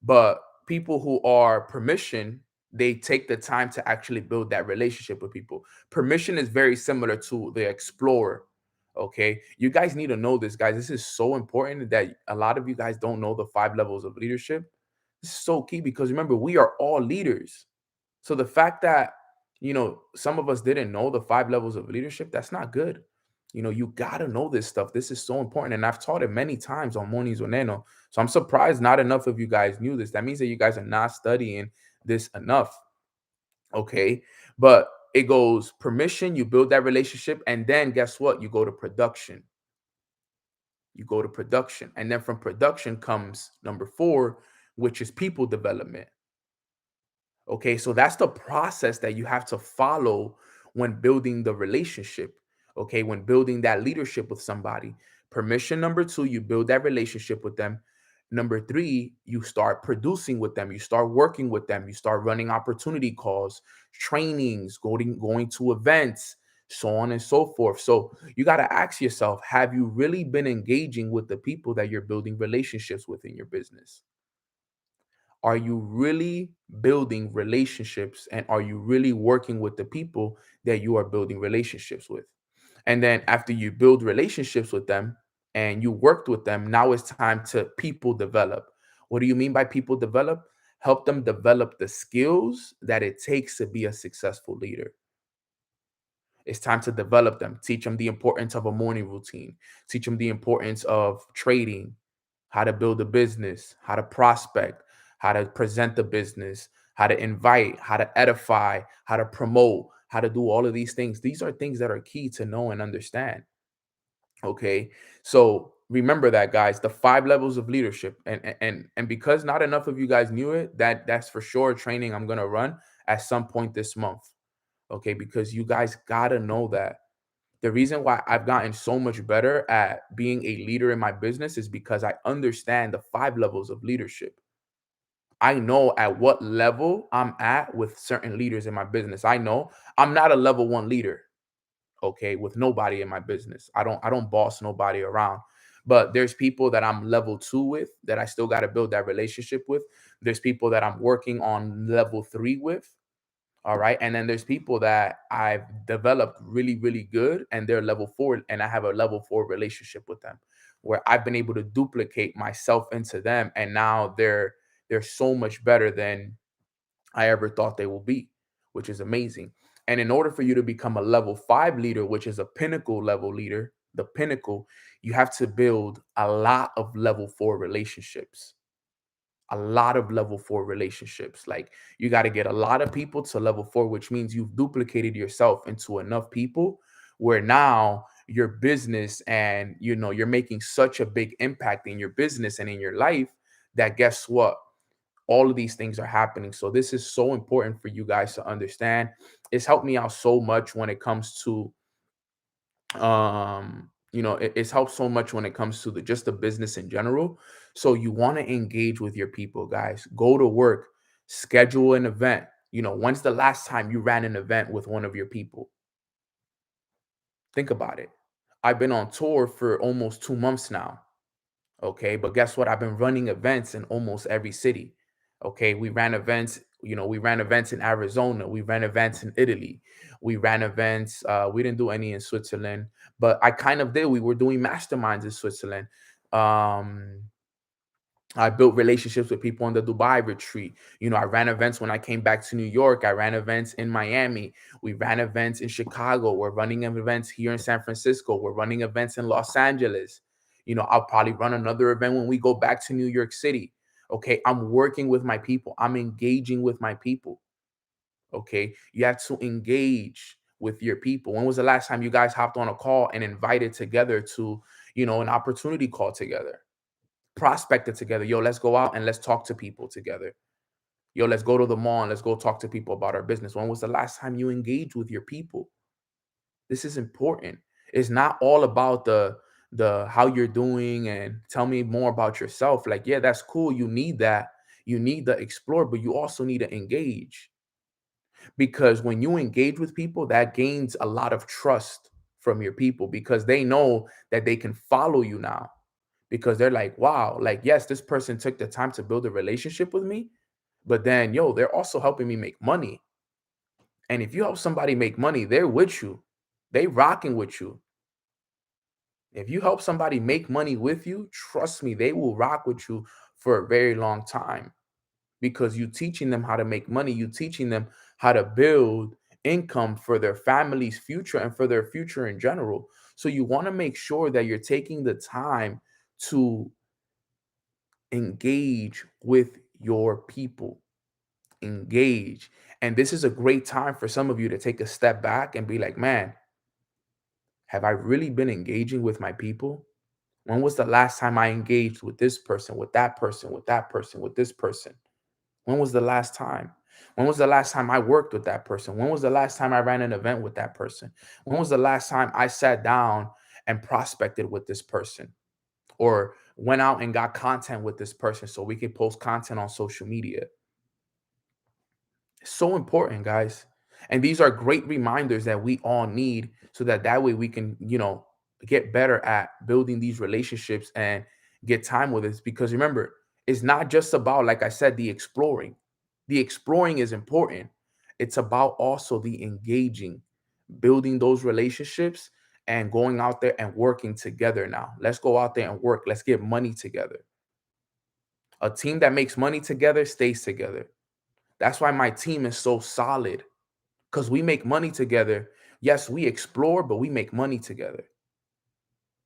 But people who are permission, they take the time to actually build that relationship with people. Permission is very similar to the explorer. Okay. You guys need to know this, guys. This is so important that a lot of you guys don't know the 5 levels of leadership. This is so key because remember, we are all leaders. So the fact that, some of us didn't know the 5 levels of leadership, that's not good. You got to know this stuff. This is so important. And I've taught it many times on Moniz Oneno. So I'm surprised not enough of you guys knew this. That means that you guys are not studying this enough. Okay. But it goes permission, you build that relationship. And then guess what? You go to production. You go to production. And then from production comes number 4, which is people development. Okay, so that's the process that you have to follow when building the relationship. Okay, when building that leadership with somebody. Permission number 2, you build that relationship with them. Number 3, you start producing with them. You start working with them. You start running opportunity calls, trainings, going to events, so on and so forth. So you got to ask yourself, have you really been engaging with the people that you're building relationships with in your business? Are you really building relationships and are you really working with the people that you are building relationships with? And then after you build relationships with them and you worked with them, now it's time to people develop. What do you mean by people develop? Help them develop the skills that it takes to be a successful leader. It's time to develop them, teach them the importance of a morning routine, teach them the importance of trading, how to build a business, how to prospect, how to present the business, how to invite, how to edify, how to promote, how to do all of these things. These are things that are key to know and understand. Okay. So remember that, guys, the 5 levels of leadership. And because not enough of you guys knew it, that's for sure training I'm gonna run at some point this month. Okay, because you guys gotta know that. The reason why I've gotten so much better at being a leader in my business is because I understand the 5 levels of leadership. I know at what level I'm at with certain leaders in my business. I know I'm not a level 1 leader, okay, with nobody in my business. I don't boss nobody around. But there's people that I'm level 2 with that I still got to build that relationship with. There's people that I'm working on level 3 with. All right. And then there's people that I've developed really, really good and they're level 4 and I have a level 4 relationship with them where I've been able to duplicate myself into them. And now they're so much better than I ever thought they will be, which is amazing. And in order for you to become a level 5 leader, which is a pinnacle level leader, the pinnacle, you have to build a lot of level 4 relationships, a lot of level 4 relationships. Like you got to get a lot of people to level 4, which means you've duplicated yourself into enough people where now your business and you're making such a big impact in your business and in your life that guess what? All of these things are happening. So this is so important for you guys to understand. It's helped me out so much when it comes to it's helped so much when it comes to the just the business in general. So you want to engage with your people, guys. Go to work, schedule an event. When's the last time you ran an event with one of your people? Think about it. I've been on tour for almost 2 months now. Okay. But guess what? I've been running events in almost every city. Okay. We ran events in Arizona. We ran events in Italy. We ran events. We didn't do any in Switzerland, but I kind of did. We were doing masterminds in Switzerland. Um, I built relationships with people on the Dubai retreat. I ran events when I came back to New York. I ran events in Miami. We ran events in Chicago. We're running events here in San Francisco. We're running events in Los Angeles. I'll probably run another event when we go back to New York City. Okay. I'm working with my people. I'm engaging with my people. Okay. You have to engage with your people. When was the last time you guys hopped on a call and invited together to, an opportunity call together? Prospected together. Yo, let's go out and let's talk to people together. Yo, let's go to the mall and let's go talk to people about our business. When was the last time you engaged with your people? This is important. It's not all about the how you're doing and tell me more about yourself. Like, yeah, that's cool. You need that. You need to explore, but you also need to engage. Because when you engage with people, that gains a lot of trust from your people because they know that they can follow you now because they're like, wow, like, yes, this person took the time to build a relationship with me, but then, yo, they're also helping me make money. And if you help somebody make money, they're with you. They rocking with you. If you help somebody make money with you, trust me, they will rock with you for a very long time because you teaching them how to make money. You teaching them how to build income for their family's future and for their future in general. So you want to make sure that you're taking the time to engage with your people. Engage. And this is a great time for some of you to take a step back and be like, man, have I really been engaging with my people? When was the last time I engaged with this person, with that person, with that person, with this person? When was the last time? When was the last time I worked with that person? When was the last time I ran an event with that person? When was the last time I sat down and prospected with this person or went out and got content with this person so we could post content on social media? It's so important, guys. And these are great reminders that we all need so that way we can, get better at building these relationships and get time with us. Because remember, it's not just about, like I said, the exploring. The exploring is important. It's about also the engaging, building those relationships and going out there and working together now. Let's go out there and work. Let's get money together. A team that makes money together stays together. That's why my team is so solid because we make money together. Yes, we explore, but we make money together.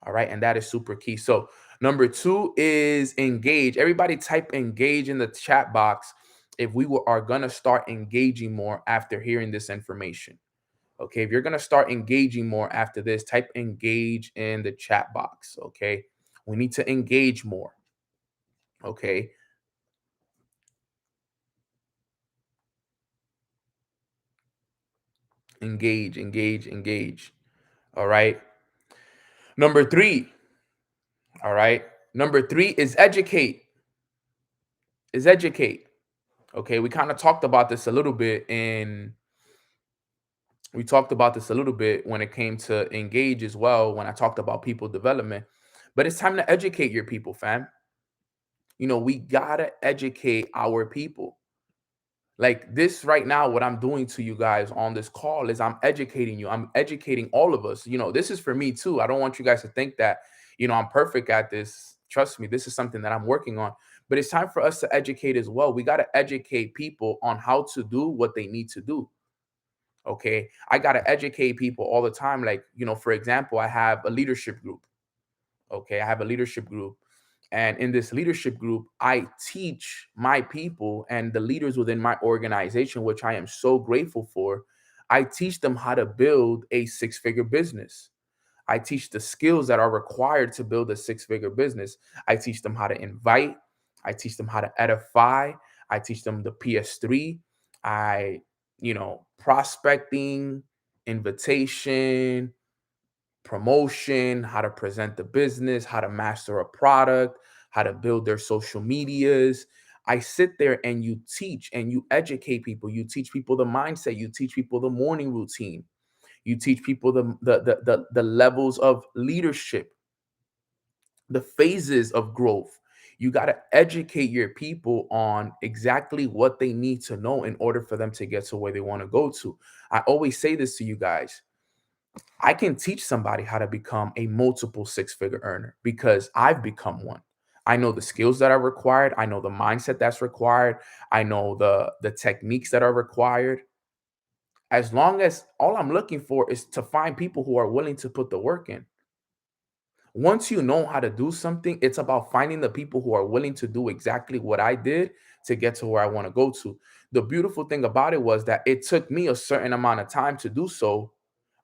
All right. And that is super key. So, number 2 is engage. Everybody type engage in the chat box if are going to start engaging more after hearing this information. Okay. If you're going to start engaging more after this, type engage in the chat box. Okay. We need to engage more. Okay. Engage, engage, engage. All right. Number 3. All right. Number 3 is educate. Is educate. Okay. We kind of talked about this a little bit we talked about this a little bit when it came to engage as well, when I talked about people development. But it's time to educate your people, fam. We gotta educate our people. Like this right now, what I'm doing to you guys on this call is I'm educating you. I'm educating all of us. This is for me too. I don't want you guys to think that, I'm perfect at this. Trust me, this is something that I'm working on. But it's time for us to educate as well. We got to educate people on how to do what they need to do. Okay. I got to educate people all the time. Like, for example, I have a leadership group. Okay. I have a leadership group. And in this leadership group, I teach my people and the leaders within my organization, which I am so grateful for. I teach them how to build a 6-figure business. I teach the skills that are required to build a 6-figure business. I teach them how to invite. I teach them how to edify. I teach them the PS3. I, prospecting, invitation, promotion, how to present the business, how to master a product, how to build their social medias. I sit there and you teach and you educate people. You teach people the mindset. You teach people the morning routine. You teach people the levels of leadership, the phases of growth. You got to educate your people on exactly what they need to know in order for them to get to where they want to go to. I always say this to you guys. I can teach somebody how to become a multiple six-figure earner because I've become one. I know the skills that are required. I know the mindset that's required. I know the techniques that are required. As long as all I'm looking for is to find people who are willing to put the work in. Once you know how to do something, it's about finding the people who are willing to do exactly what I did to get to where I want to go to. The beautiful thing about it was that it took me a certain amount of time to do so.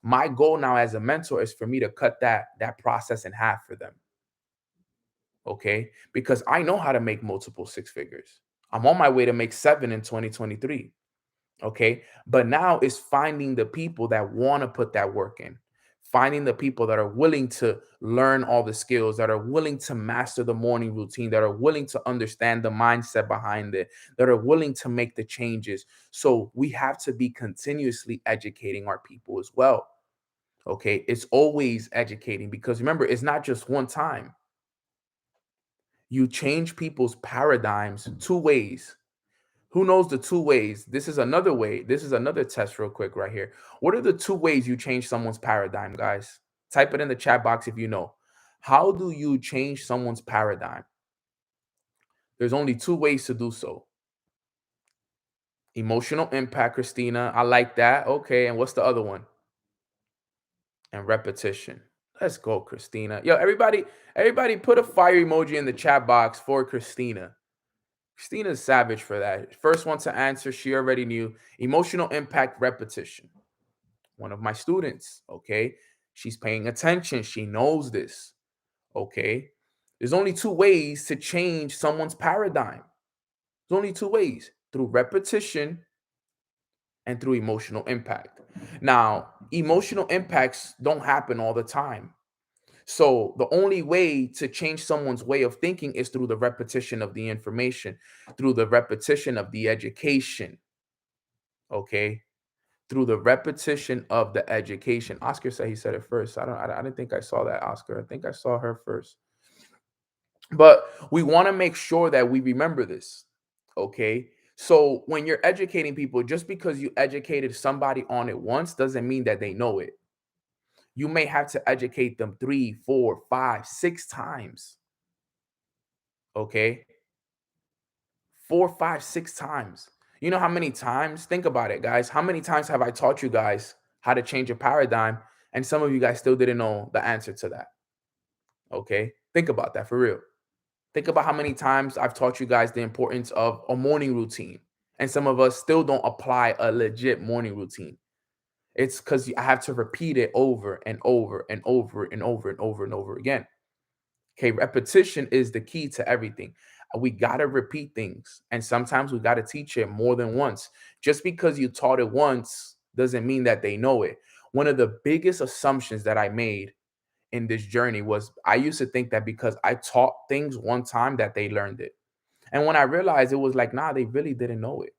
My goal now as a mentor is for me to cut that process in half for them. Okay? Because I know how to make multiple six figures. I'm on my way to make 7 in 2023. Okay. But now it's finding the people that want to put that work in, finding the people that are willing to learn all the skills, that are willing to master the morning routine, that are willing to understand the mindset behind it, that are willing to make the changes. So we have to be continuously educating our people as well. Okay. It's always educating because remember, it's not just one time. You change people's paradigms two ways. Who knows the two ways? This is another way. This is another test, real quick, right here. What are the two ways you change someone's paradigm, guys? Type it in the chat box if you know. How do you change someone's paradigm? There's only two ways to do so. Emotional impact, Christina. I like that. Okay. And what's the other one? And repetition. Let's go, Christina. Yo, everybody put a fire emoji in the chat box for Christina. Christina's savage for that. First one to answer, she already knew. Emotional impact, repetition. One of my students, okay? She's paying attention. She knows this, okay? There's only two ways to change someone's paradigm. There's only two ways, through repetition and through emotional impact. Now, emotional impacts don't happen all the time. So the only way to change someone's way of thinking is through the repetition of the information, through the repetition of the education, okay? Through the repetition of the education. Oscar said he said it first. I didn't think I saw that, Oscar. I think I saw her first. But we want to make sure that we remember this, okay? So when you're educating people, just because you educated somebody on it once doesn't mean that they know it. You may have to educate them 3, 4, 5, 6 times. Okay. 4, 5, 6 times. You know how many times? Think about it, guys. How many times have I taught you guys how to change a paradigm? And some of you guys still didn't know the answer to that. Okay. Think about that for real. Think about how many times I've taught you guys the importance of a morning routine. And some of us still don't apply a legit morning routine. It's because I have to repeat it over and over and over and over and over and over again. Okay, repetition is the key to everything. We got to repeat things. And sometimes we got to teach it more than once. Just because you taught it once doesn't mean that they know it. One of the biggest assumptions that I made in this journey was I used to think that because I taught things one time that they learned it. And when I realized it was like, nah, they really didn't know it.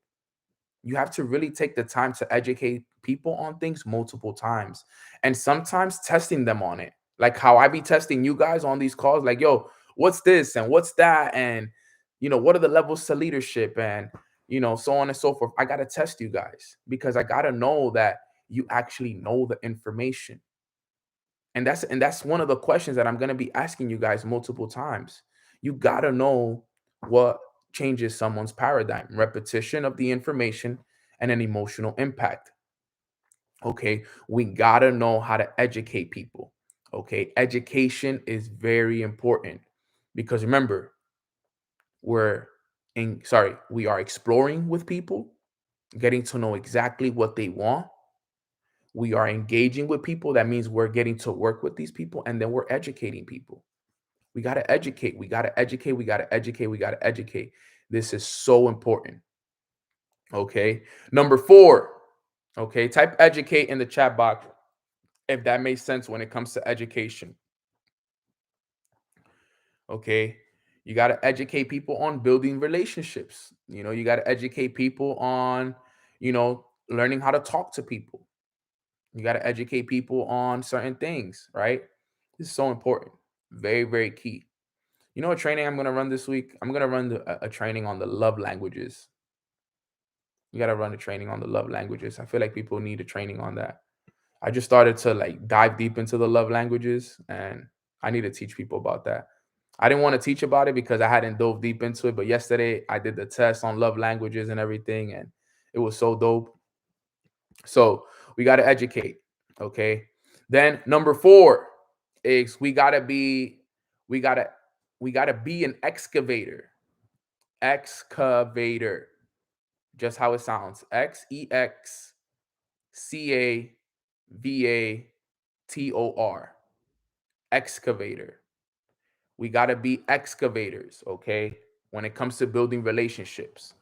You have to really take the time to educate people on things multiple times and sometimes testing them on it. Like how I be testing you guys on these calls, like, yo, what's this and what's that? And, what are the levels to leadership and, so on and so forth. I got to test you guys because I got to know that you actually know the information. And that's one of the questions that I'm going to be asking you guys multiple times. You got to know what changes someone's paradigm, repetition of the information and an emotional impact. Okay, we got to know how to educate people. Okay, education is very important because remember, we are exploring with people, getting to know exactly what they want. We are engaging with people. That means we're getting to work with these people, and then we're educating people. We got to educate. We got to educate. We got to educate. We got to educate. This is so important. Okay. Number 4. Okay. Type educate in the chat box if that makes sense when it comes to education. Okay. You got to educate people on building relationships. You got to educate people on, learning how to talk to people. You got to educate people on certain things, right? This is so important. Very, very key. You know what training I'm going to run this week? I'm going to run a training on the love languages. You got to run a training on the love languages. I feel like people need a training on that. I just started to like dive deep into the love languages, and I need to teach people about that. I didn't want to teach about it because I hadn't dove deep into it, but yesterday I did the test on love languages and everything, and it was so dope. So we got to educate. Okay. Then number 4 is we gotta we gotta be an excavator. Excavator. Just how it sounds. Excavator. Excavator. We gotta be excavators, okay? When it comes to building relationships.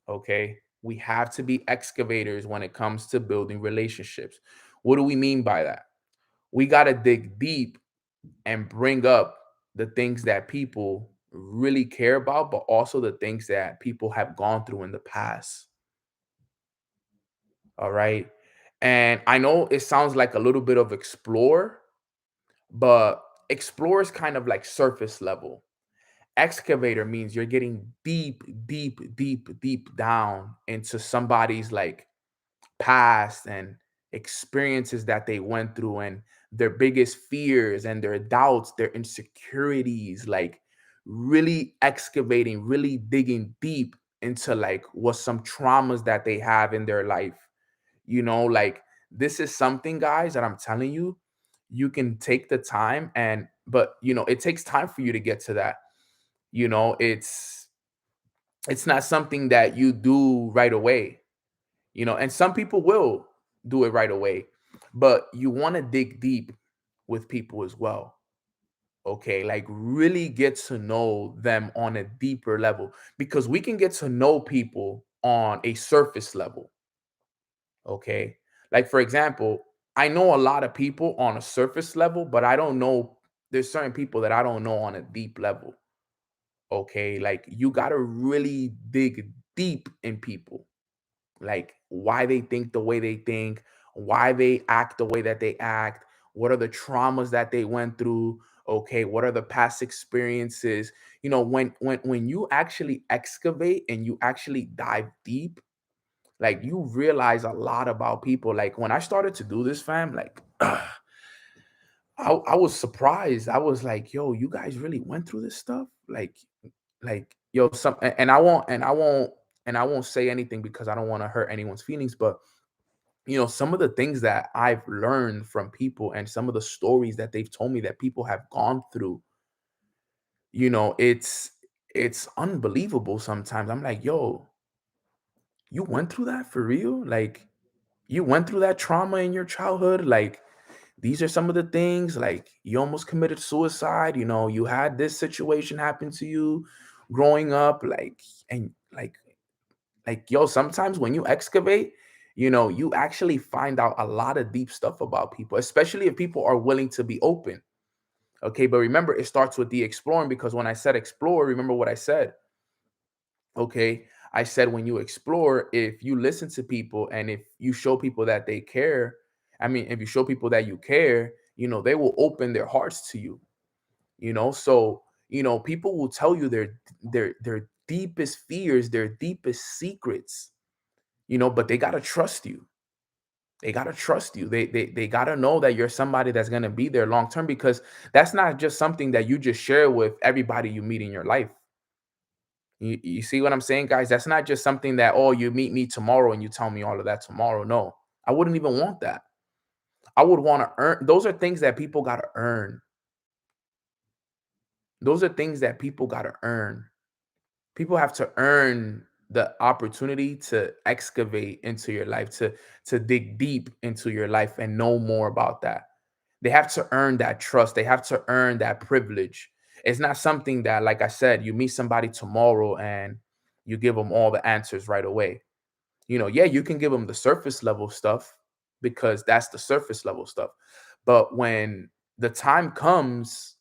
Okay. We have to be excavators when it comes to building relationships. What do we mean by that? We got to dig deep and bring up the things that people really care about, but also the things that people have gone through in the past. All right. And I know it sounds like a little bit of explore, but explore is kind of like surface level. Excavator means you're getting deep, deep, deep, deep down into somebody's like past and experiences that they went through and their biggest fears and their doubts, their insecurities, like really excavating, really digging deep into like what some traumas that they have in their life. Like this is something, guys, that I'm telling you, you can take the time but it takes time for you to get to that. You know, it's not something that you do right away, and some people will do it right away, but you want to dig deep with people as well. Okay, like really get to know them on a deeper level, because we can get to know people on a surface level. Okay, like for example, I know a lot of people on a surface level, but I don't know, there's certain people that I don't know on a deep level. Okay, like you got to really dig deep in people, like why they think the way they think, why they act the way that they act, what are the traumas that they went through, okay, what are the past experiences. When you actually excavate and you actually dive deep, like you realize a lot about people. Like when I started to do this, fam, like I was surprised. I was like, yo, you guys really went through this stuff? Like yo, and I won't say anything because I don't want to hurt anyone's feelings, but some of the things that I've learned from people and some of the stories that they've told me that people have gone through, it's unbelievable sometimes. I'm like, yo, you went through that for real? Like you went through that trauma in your childhood? Like these are some of the things, like you almost committed suicide, you had this situation happen to you growing up, and yo, sometimes when you excavate, you actually find out a lot of deep stuff about people, especially if people are willing to be open. Okay, but remember, it starts with the exploring, because when I said explore, remember what I said. Okay, I said when you explore, if you listen to people and if you show people that they care, I mean, if you show people that you care, they will open their hearts to you. So people will tell you their deepest fears, their deepest secrets, but they got to trust you. They got to trust you. They got to know that you're somebody that's going to be there long term, because that's not just something that you just share with everybody you meet in your life. You see what I'm saying, guys? That's not just something that, oh, you meet me tomorrow and you tell me all of that tomorrow. No, I wouldn't even want that. I would want to earn. Those are things that people got to earn. Those are things that people got to earn. People have to earn the opportunity to excavate into your life, to dig deep into your life and know more about that. They have to earn that trust. They have to earn that privilege. It's not something that, like I said, you meet somebody tomorrow and you give them all the answers right away. Yeah, you can give them the surface level stuff because that's the surface level stuff. But when the time comes,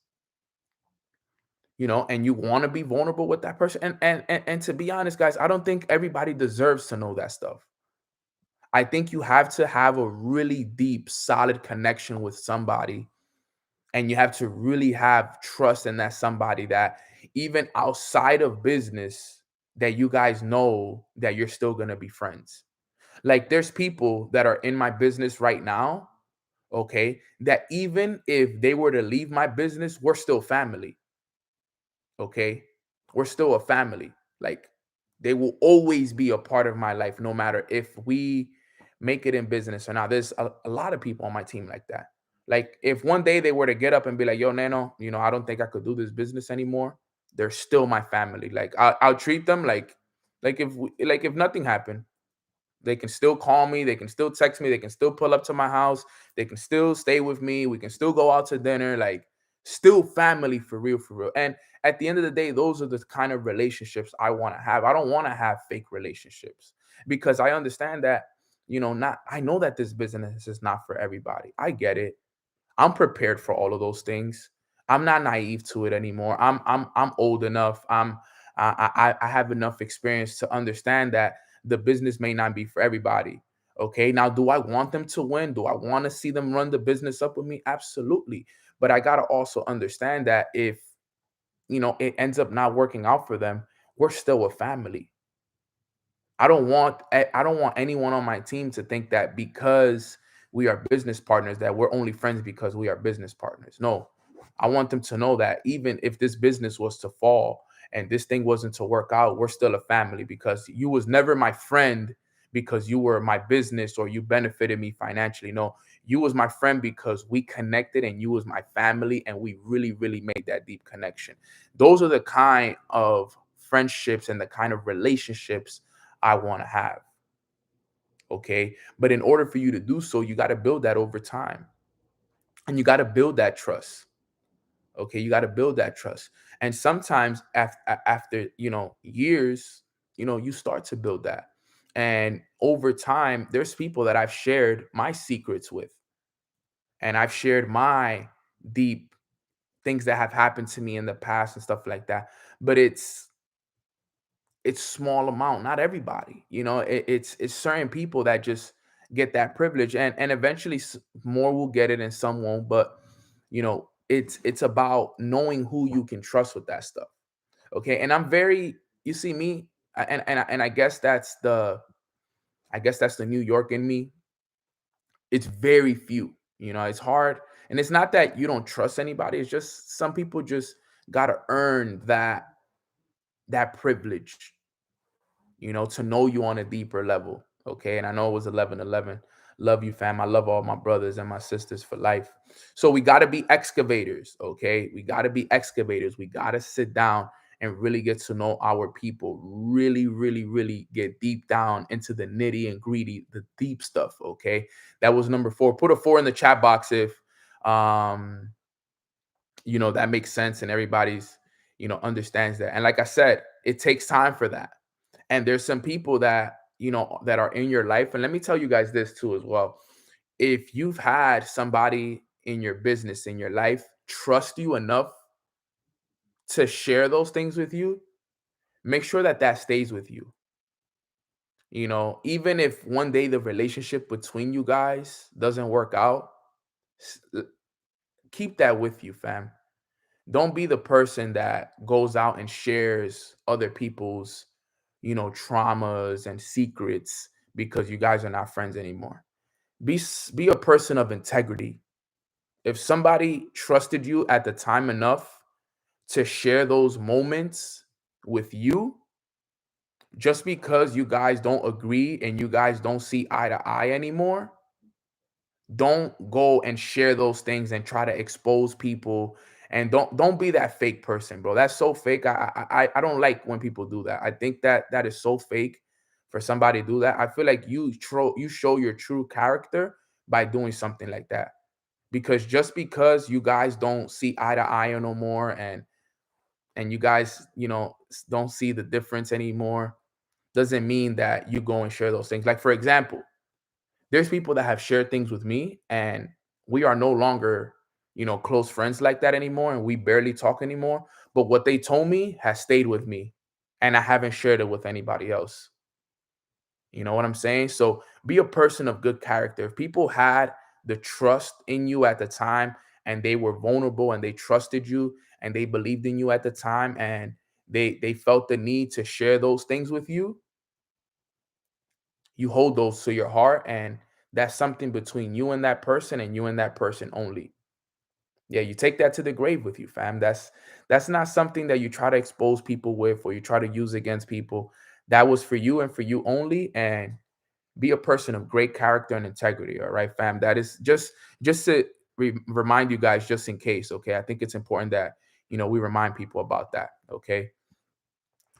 and you want to be vulnerable with that person, and to be honest, guys, I don't think everybody deserves to know that stuff. I think you have to have a really deep, solid connection with somebody, and you have to really have trust in that somebody, that even outside of business, that you guys know that you're still going to be friends. Like, there's people that are in my business right now, okay, that even if they were to leave my business, we're still family. Okay, we're still a family. Like, they will always be a part of my life, no matter if we make it in business or not. There's a lot of people on my team like that. Like, if one day they were to get up and be like, yo, Nano, I don't think I could do this business anymore, they're still my family. Like, I'll treat them like if nothing happened. They can still call me. They can still text me. They can still pull up to my house. They can still stay with me. We can still go out to dinner. Like, still family for real, for real. And at the end of the day, those are the kind of relationships I want to have. I don't want to have fake relationships, because I understand that, not, I know that this business is not for everybody. I get it. I'm prepared for all of those things. I'm not naive to it anymore. I'm old enough. I have enough experience to understand that the business may not be for everybody. Okay. Now, do I want them to win? Do I want to see them run the business up with me? Absolutely. But I gotta also understand that if it ends up not working out for them, we're still a family. I don't want anyone on my team to think that because we are business partners that we're only friends because we are business partners. No. I want them to know that even if this business was to fall and this thing wasn't to work out, we're still a family, because you was never my friend because you were my business or you benefited me financially. No, you was my friend because we connected, and you was my family, and we really, really made that deep connection. Those are the kind of friendships and the kind of relationships I want to have. Okay. But in order for you to do so, you got to build that over time, and you got to build that trust. Okay. You got to build that trust. And sometimes after, years, you start to build that. And over time, there's people that I've shared my secrets with, and I've shared my deep things that have happened to me in the past and stuff like that. But it's small amount, not everybody. It's certain people that just get that privilege, and eventually more will get it and some won't. But it's about knowing who you can trust with that stuff. Okay. And I'm very, you see me, and I guess that's the New York in me. It's very few. It's hard. And it's not that you don't trust anybody, it's just some people just gotta earn that privilege, to know you on a deeper level. Okay. And I know it was 11:11. Love you, fam. I love all my brothers and my sisters for life. So we got to be excavators. Okay. We got to be excavators. We got to sit down and really get to know our people. Really, really, really get deep down into the nitty and gritty, the deep stuff. Okay. That was number 4. Put a 4 in the chat box if, um, that makes sense and everybody's, understands that. And like I said, it takes time for that. And there's some people that that are in your life, and let me tell you guys this too as well. If you've had somebody in your business, in your life, trust you enough to share those things with you, make sure that that stays with you. Even if one day the relationship between you guys doesn't work out, s- keep that with you, fam. Don't be the person that goes out and shares other people's traumas and secrets because you guys are not friends anymore. Be a person of integrity. If somebody trusted you at the time enough to share those moments with you, just because you guys don't agree and you guys don't see eye to eye anymore, don't go and share those things and try to expose people. And don't be that fake person, bro. That's so fake. I don't like when people do that. I think that that is so fake for somebody to do that. I feel like you show your true character by doing something like that. Because just because you guys don't see eye to eye no more, and you guys don't see the difference anymore, doesn't mean that you go and share those things. Like, for example, there's people that have shared things with me and we are no longer, close friends like that anymore. And we barely talk anymore. But what they told me has stayed with me and I haven't shared it with anybody else. You know what I'm saying? So be a person of good character. If people had the trust in you at the time and they were vulnerable and they trusted you and they believed in you at the time and they felt the need to share those things with you, you hold those to your heart, and that's something between you and you and that person only. Yeah, you take that to the grave with you, fam. That's not something that you try to expose people with or you try to use against people. That was for you and for you only. And be a person of great character and integrity. All right, fam. That is just to remind you guys, just in case. Okay, I think it's important that we remind people about that. Okay,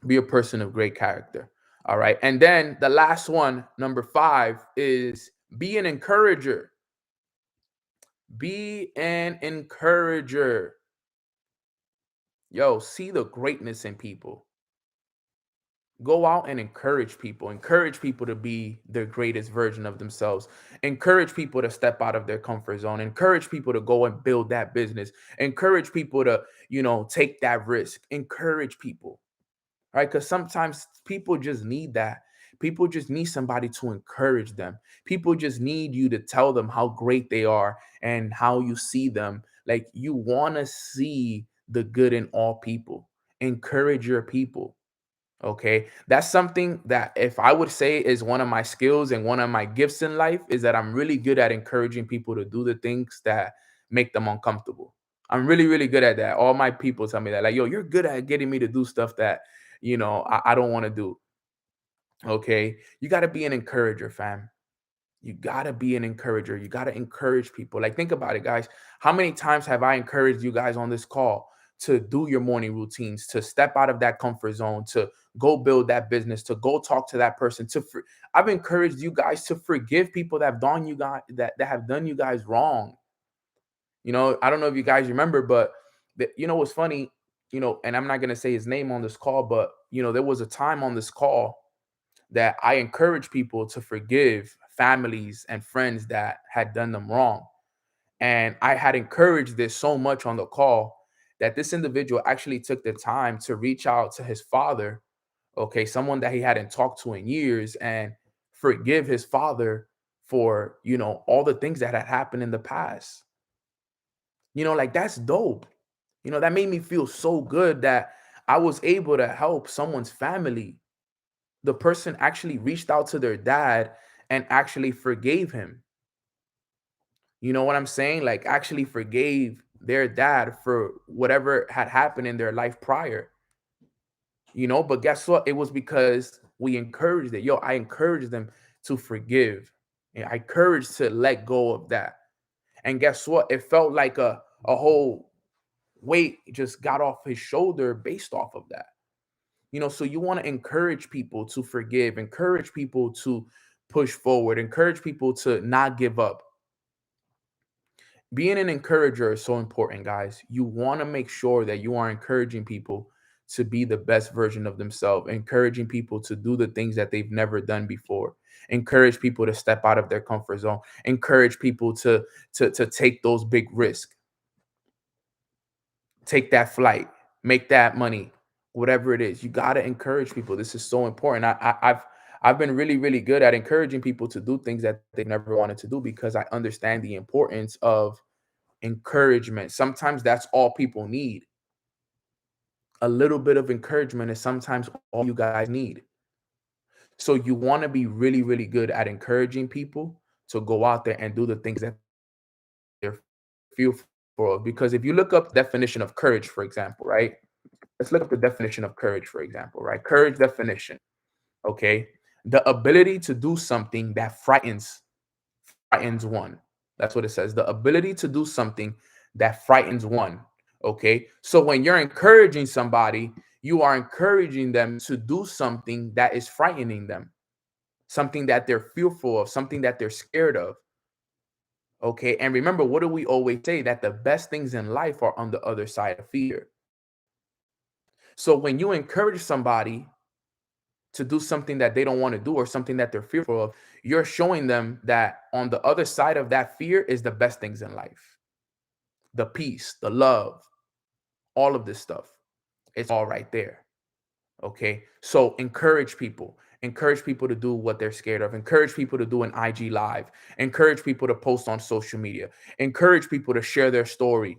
be a person of great character. All right, and then the last one, number 5, is be an encourager. Be an encourager. Yo, see the greatness in people. Go out and encourage people to be their greatest version of themselves, encourage people to step out of their comfort zone, encourage people to go and build that business, encourage people to take that risk, encourage people, right? Because sometimes people just need that. People just need somebody to encourage them. People just need you to tell them how great they are and how you see them. Like, you want to see the good in all people. Encourage your people. Okay. That's something that, if I would say, is one of my skills and one of my gifts in life, is that I'm really good at encouraging people to do the things that make them uncomfortable. I'm really, really good at that. All my people tell me that, like, yo, you're good at getting me to do stuff that, I don't want to do. Okay. You got to be an encourager, fam. You got to be an encourager. You got to encourage people. Like, think about it, guys. How many times have I encouraged you guys on this call to do your morning routines, to step out of that comfort zone, to go build that business, to go talk to that person, I've encouraged you guys to forgive people that have done you guys that have done you guys wrong. I don't know if you guys remember, but what's funny, and I'm not going to say his name on this call, but there was a time on this call that I encourage people to forgive families and friends that had done them wrong. And I had encouraged this so much on the call that this individual actually took the time to reach out to his father, okay, someone that he hadn't talked to in years, and forgive his father for, all the things that had happened in the past. Like, that's dope. That made me feel so good that I was able to help someone's family. The person actually reached out to their dad and actually forgave him. You know what I'm saying? Like, actually forgave their dad for whatever had happened in their life prior. But guess what? It was because we encouraged it. Yo, I encouraged them to forgive. And I encouraged to let go of that. And guess what? It felt like a whole weight just got off his shoulder based off of that. So you want to encourage people to forgive, encourage people to push forward, encourage people to not give up. Being an encourager is so important, guys. You want to make sure that you are encouraging people to be the best version of themselves, encouraging people to do the things that they've never done before, encourage people to step out of their comfort zone, encourage people to take those big risks, take that flight, make that money, whatever it is. You got to encourage people. This is so important. I've been really, really good at encouraging people to do things that they never wanted to do, because I understand the importance of encouragement. Sometimes that's all people need. A little bit of encouragement is sometimes all you guys need. So you want to be really, really good at encouraging people to go out there and do the things that they're fearful of. Because if you look up the definition of courage, for example, right? Let's look up the definition of courage, for example, right? Courage definition. Okay. The ability to do something that frightens one. That's what it says. The ability to do something that frightens one. Okay. So when you're encouraging somebody, you are encouraging them to do something that is frightening them, something that they're fearful of, something that they're scared of. Okay. And remember, what do we always say? That the best things in life are on the other side of fear. So when you encourage somebody to do something that they don't want to do or something that they're fearful of, you're showing them that on the other side of that fear is the best things in life. The peace, the love, all of this stuff. It's all right there. Okay. So encourage people to do what they're scared of, encourage people to do an IG live, encourage people to post on social media, encourage people to share their story,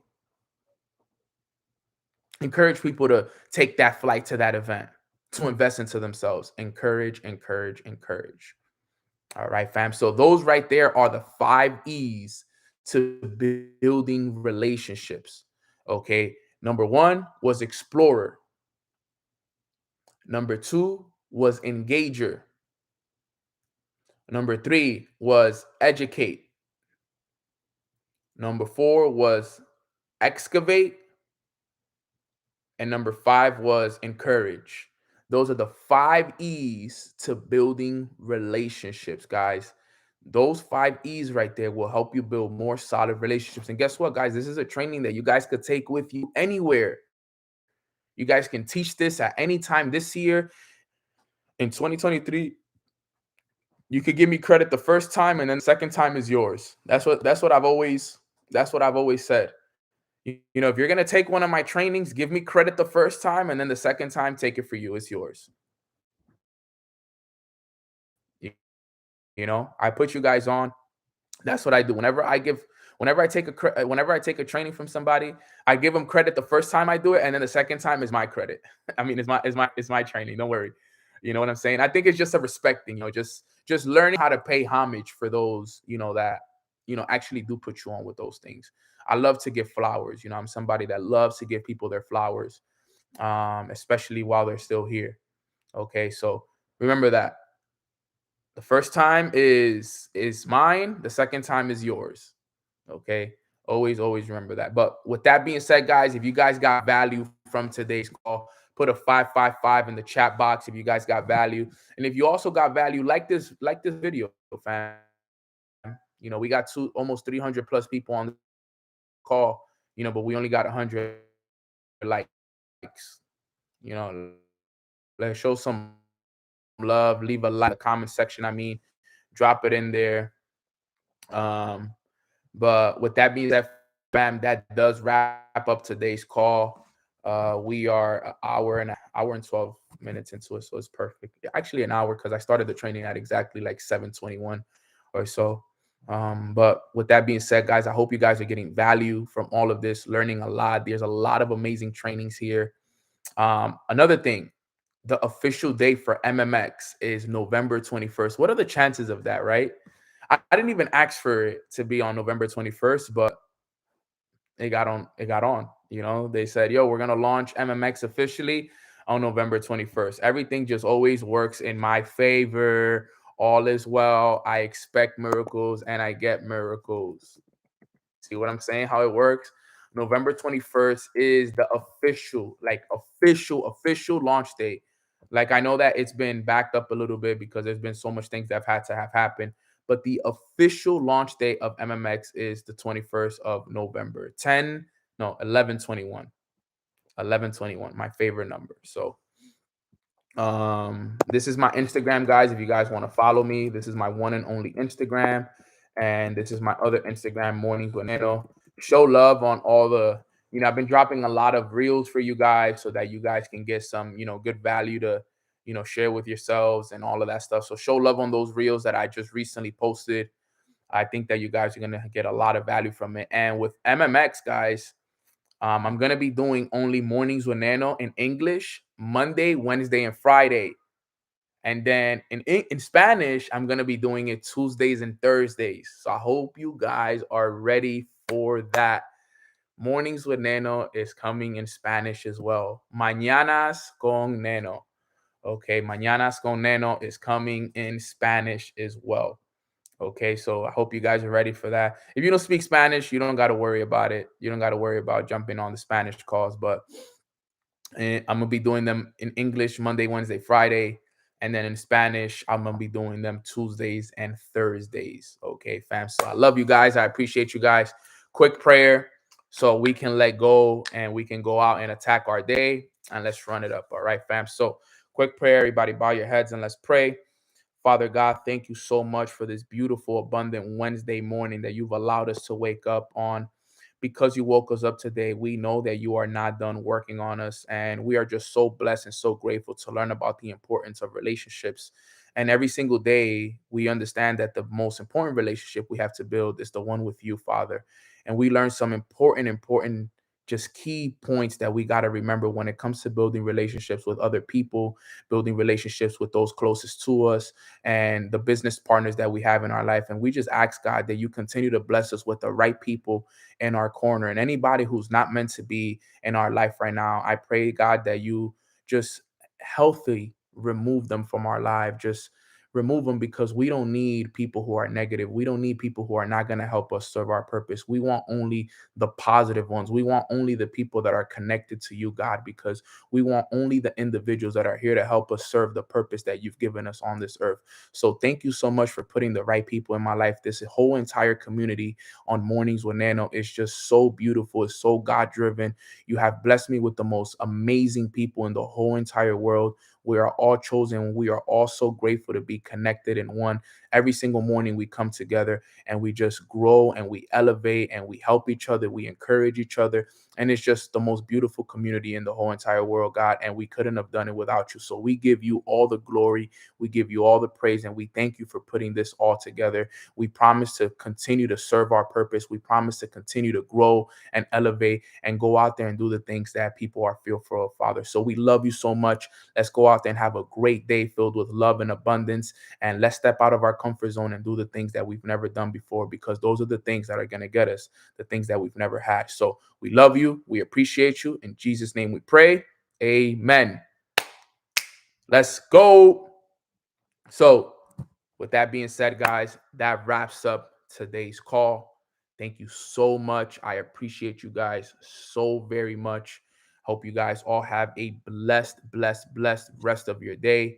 encourage people to take that flight to that event, to invest into themselves. Encourage, encourage, encourage. All right, fam. So those right there are the 5 E's to building relationships. Okay. Number 1 was explorer. Number 2 was engager. Number 3 was educate. Number 4 was excavate. And number 5 was encourage. Those are the 5 E's to building relationships, guys. Those 5 E's right there will help you build more solid relationships. And guess what, guys? This is a training that you guys could take with you anywhere. You guys can teach this at any time this year in 2023. You could give me credit the first time, and then the second time is yours. That's what I've always said. You know, if you're gonna take one of my trainings, give me credit the first time, and then the second time, take it for you. It's yours. You know, I put you guys on. That's what I do. Whenever I take a training from somebody, I give them credit the first time I do it, and then the second time is my credit. I mean, it's my training. Don't worry. You know what I'm saying? I think it's just a respect thing. You know, just learning how to pay homage for those, that actually do put you on with those things. I love to give flowers. You know, I'm somebody that loves to give people their flowers, especially while they're still here. Okay, so remember that. The first time is mine. The second time is yours. Okay. Always remember that. But with that being said, guys, if you guys got value from today's call, put a 555 in the chat box if you guys got value. And if you also got value, like this video, fam. We got almost 300 plus people on the call, but we only got 100 likes. Let's show some love. Leave a like in the comment section. Drop it in there. But with that being said, fam, that does wrap up today's call. We are an hour and 12 minutes into it, so it's perfect. Actually, an hour because I started the training at exactly like 7:21 or so. But with that being said, guys, I hope you guys are getting value from all of this, learning a lot. There's a lot of amazing trainings here. Another thing, the official date for MMX is November 21st. What are the chances of that, right? I didn't even ask for it to be on November 21st, but it got on. It got on. They said, "Yo, we're gonna launch MMX officially on November 21st." Everything just always works in my favor. All is well. I expect miracles and I get miracles. See what I'm saying? How it works? November 21st is the official launch date. Like, I know that it's been backed up a little bit because there's been so much things that have had to have happened. But the official launch date of MMX is the 21st of November. 11/21. 11/21, my favorite number. So this is my Instagram, guys. If you guys want to follow me, this is my one and only Instagram. And this is my other Instagram, Mornings with Neno. Show love on all I've been dropping a lot of reels for you guys so that you guys can get some, good value to, share with yourselves and all of that stuff. So show love on those reels that I just recently posted. I think that you guys are going to get a lot of value from it. And with MMX, guys, I'm going to be doing only Mornings with Nano in English, Monday, Wednesday, and Friday. And then in Spanish, I'm going to be doing it Tuesdays and Thursdays. So I hope you guys are ready for that. Mornings with Neno is coming in Spanish as well. Mañanas con Neno. Okay, Mañanas con Neno is coming in Spanish as well. Okay, so I hope you guys are ready for that. If you don't speak Spanish, you don't got to worry about it. You don't got to worry about jumping on the Spanish calls. But I'm going to be doing them in English Monday, Wednesday, Friday. And then in Spanish, I'm going to be doing them Tuesdays and Thursdays. Okay, fam. So I love you guys. I appreciate you guys. Quick prayer so we can let go and we can go out and attack our day. and let's run it up. All right, fam. So quick prayer. Everybody bow your heads and let's pray. Father God, thank you so much for this beautiful, abundant Wednesday morning that you've allowed us to wake up on. Because you woke us up today, we know that you are not done working on us. And we are just so blessed and so grateful to learn about the importance of relationships. And every single day, we understand that the most important relationship we have to build is the one with you, Father. And we learn some important, just key points that we got to remember when it comes to building relationships with other people, building relationships with those closest to us, and the business partners that we have in our life. And we just ask God that you continue to bless us with the right people in our corner, and anybody who's not meant to be in our life right now. I pray, God, that you just healthy remove them from our life. Just remove them, because we don't need people who are negative. We don't need people who are not going to help us serve our purpose. We want only the positive ones. We want only the people that are connected to you, God, because we want only the individuals that are here to help us serve the purpose that you've given us on this earth. So thank you so much for putting the right people in my life. This whole entire community on Mornings with Nano is just so beautiful. It's so God driven. You have blessed me with the most amazing people in the whole entire world. We are all chosen. We are all so grateful to be connected in one. Every single morning we come together and we just grow and we elevate and we help each other. We encourage each other. And it's just the most beautiful community in the whole entire world, God. And we couldn't have done it without you. So we give you all the glory. We give you all the praise. And we thank you for putting this all together. We promise to continue to serve our purpose. We promise to continue to grow and elevate and go out there and do the things that people are fearful of, Father. So we love you so much. Let's go out there and have a great day filled with love and abundance. And let's step out of our comfort zone and do the things that we've never done before, because those are the things that are going to get us the things that we've never had. So we love you. We appreciate you. In Jesus' name we pray. Amen. Let's go. So with that being said, guys, that wraps up today's call. Thank you so much. I appreciate you guys so very much. Hope you guys all have a blessed rest of your day.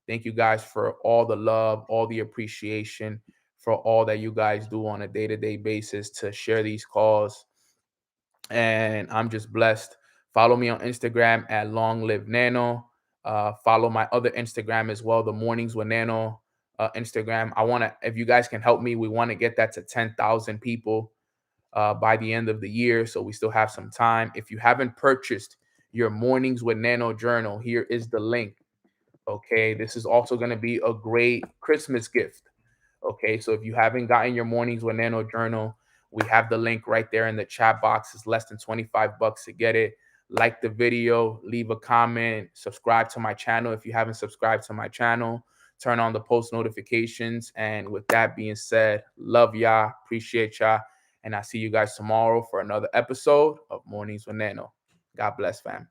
Thank you guys for all the love, all the appreciation, for all that you guys do on a day-to-day basis to share these calls. And I'm just blessed. Follow me on Instagram at Long Live Nano. Follow my other Instagram as well, the Mornings with Nano Instagram. If you guys can help me, we want to get that to 10,000 people by the end of the year. So we still have some time. If you haven't purchased your Mornings with Nano journal, here is the link. Okay, this is also going to be a great Christmas gift. Okay, so if you haven't gotten your Mornings with Nano journal, we have the link right there in the chat box. It's less than 25 bucks to get it. Like the video, leave a comment, subscribe to my channel if you haven't subscribed to my channel, turn on the post notifications. And with that being said, love y'all, appreciate y'all, and I'll see you guys tomorrow for another episode of Mornings with Nano. God bless, fam.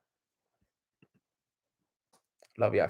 Love y'all.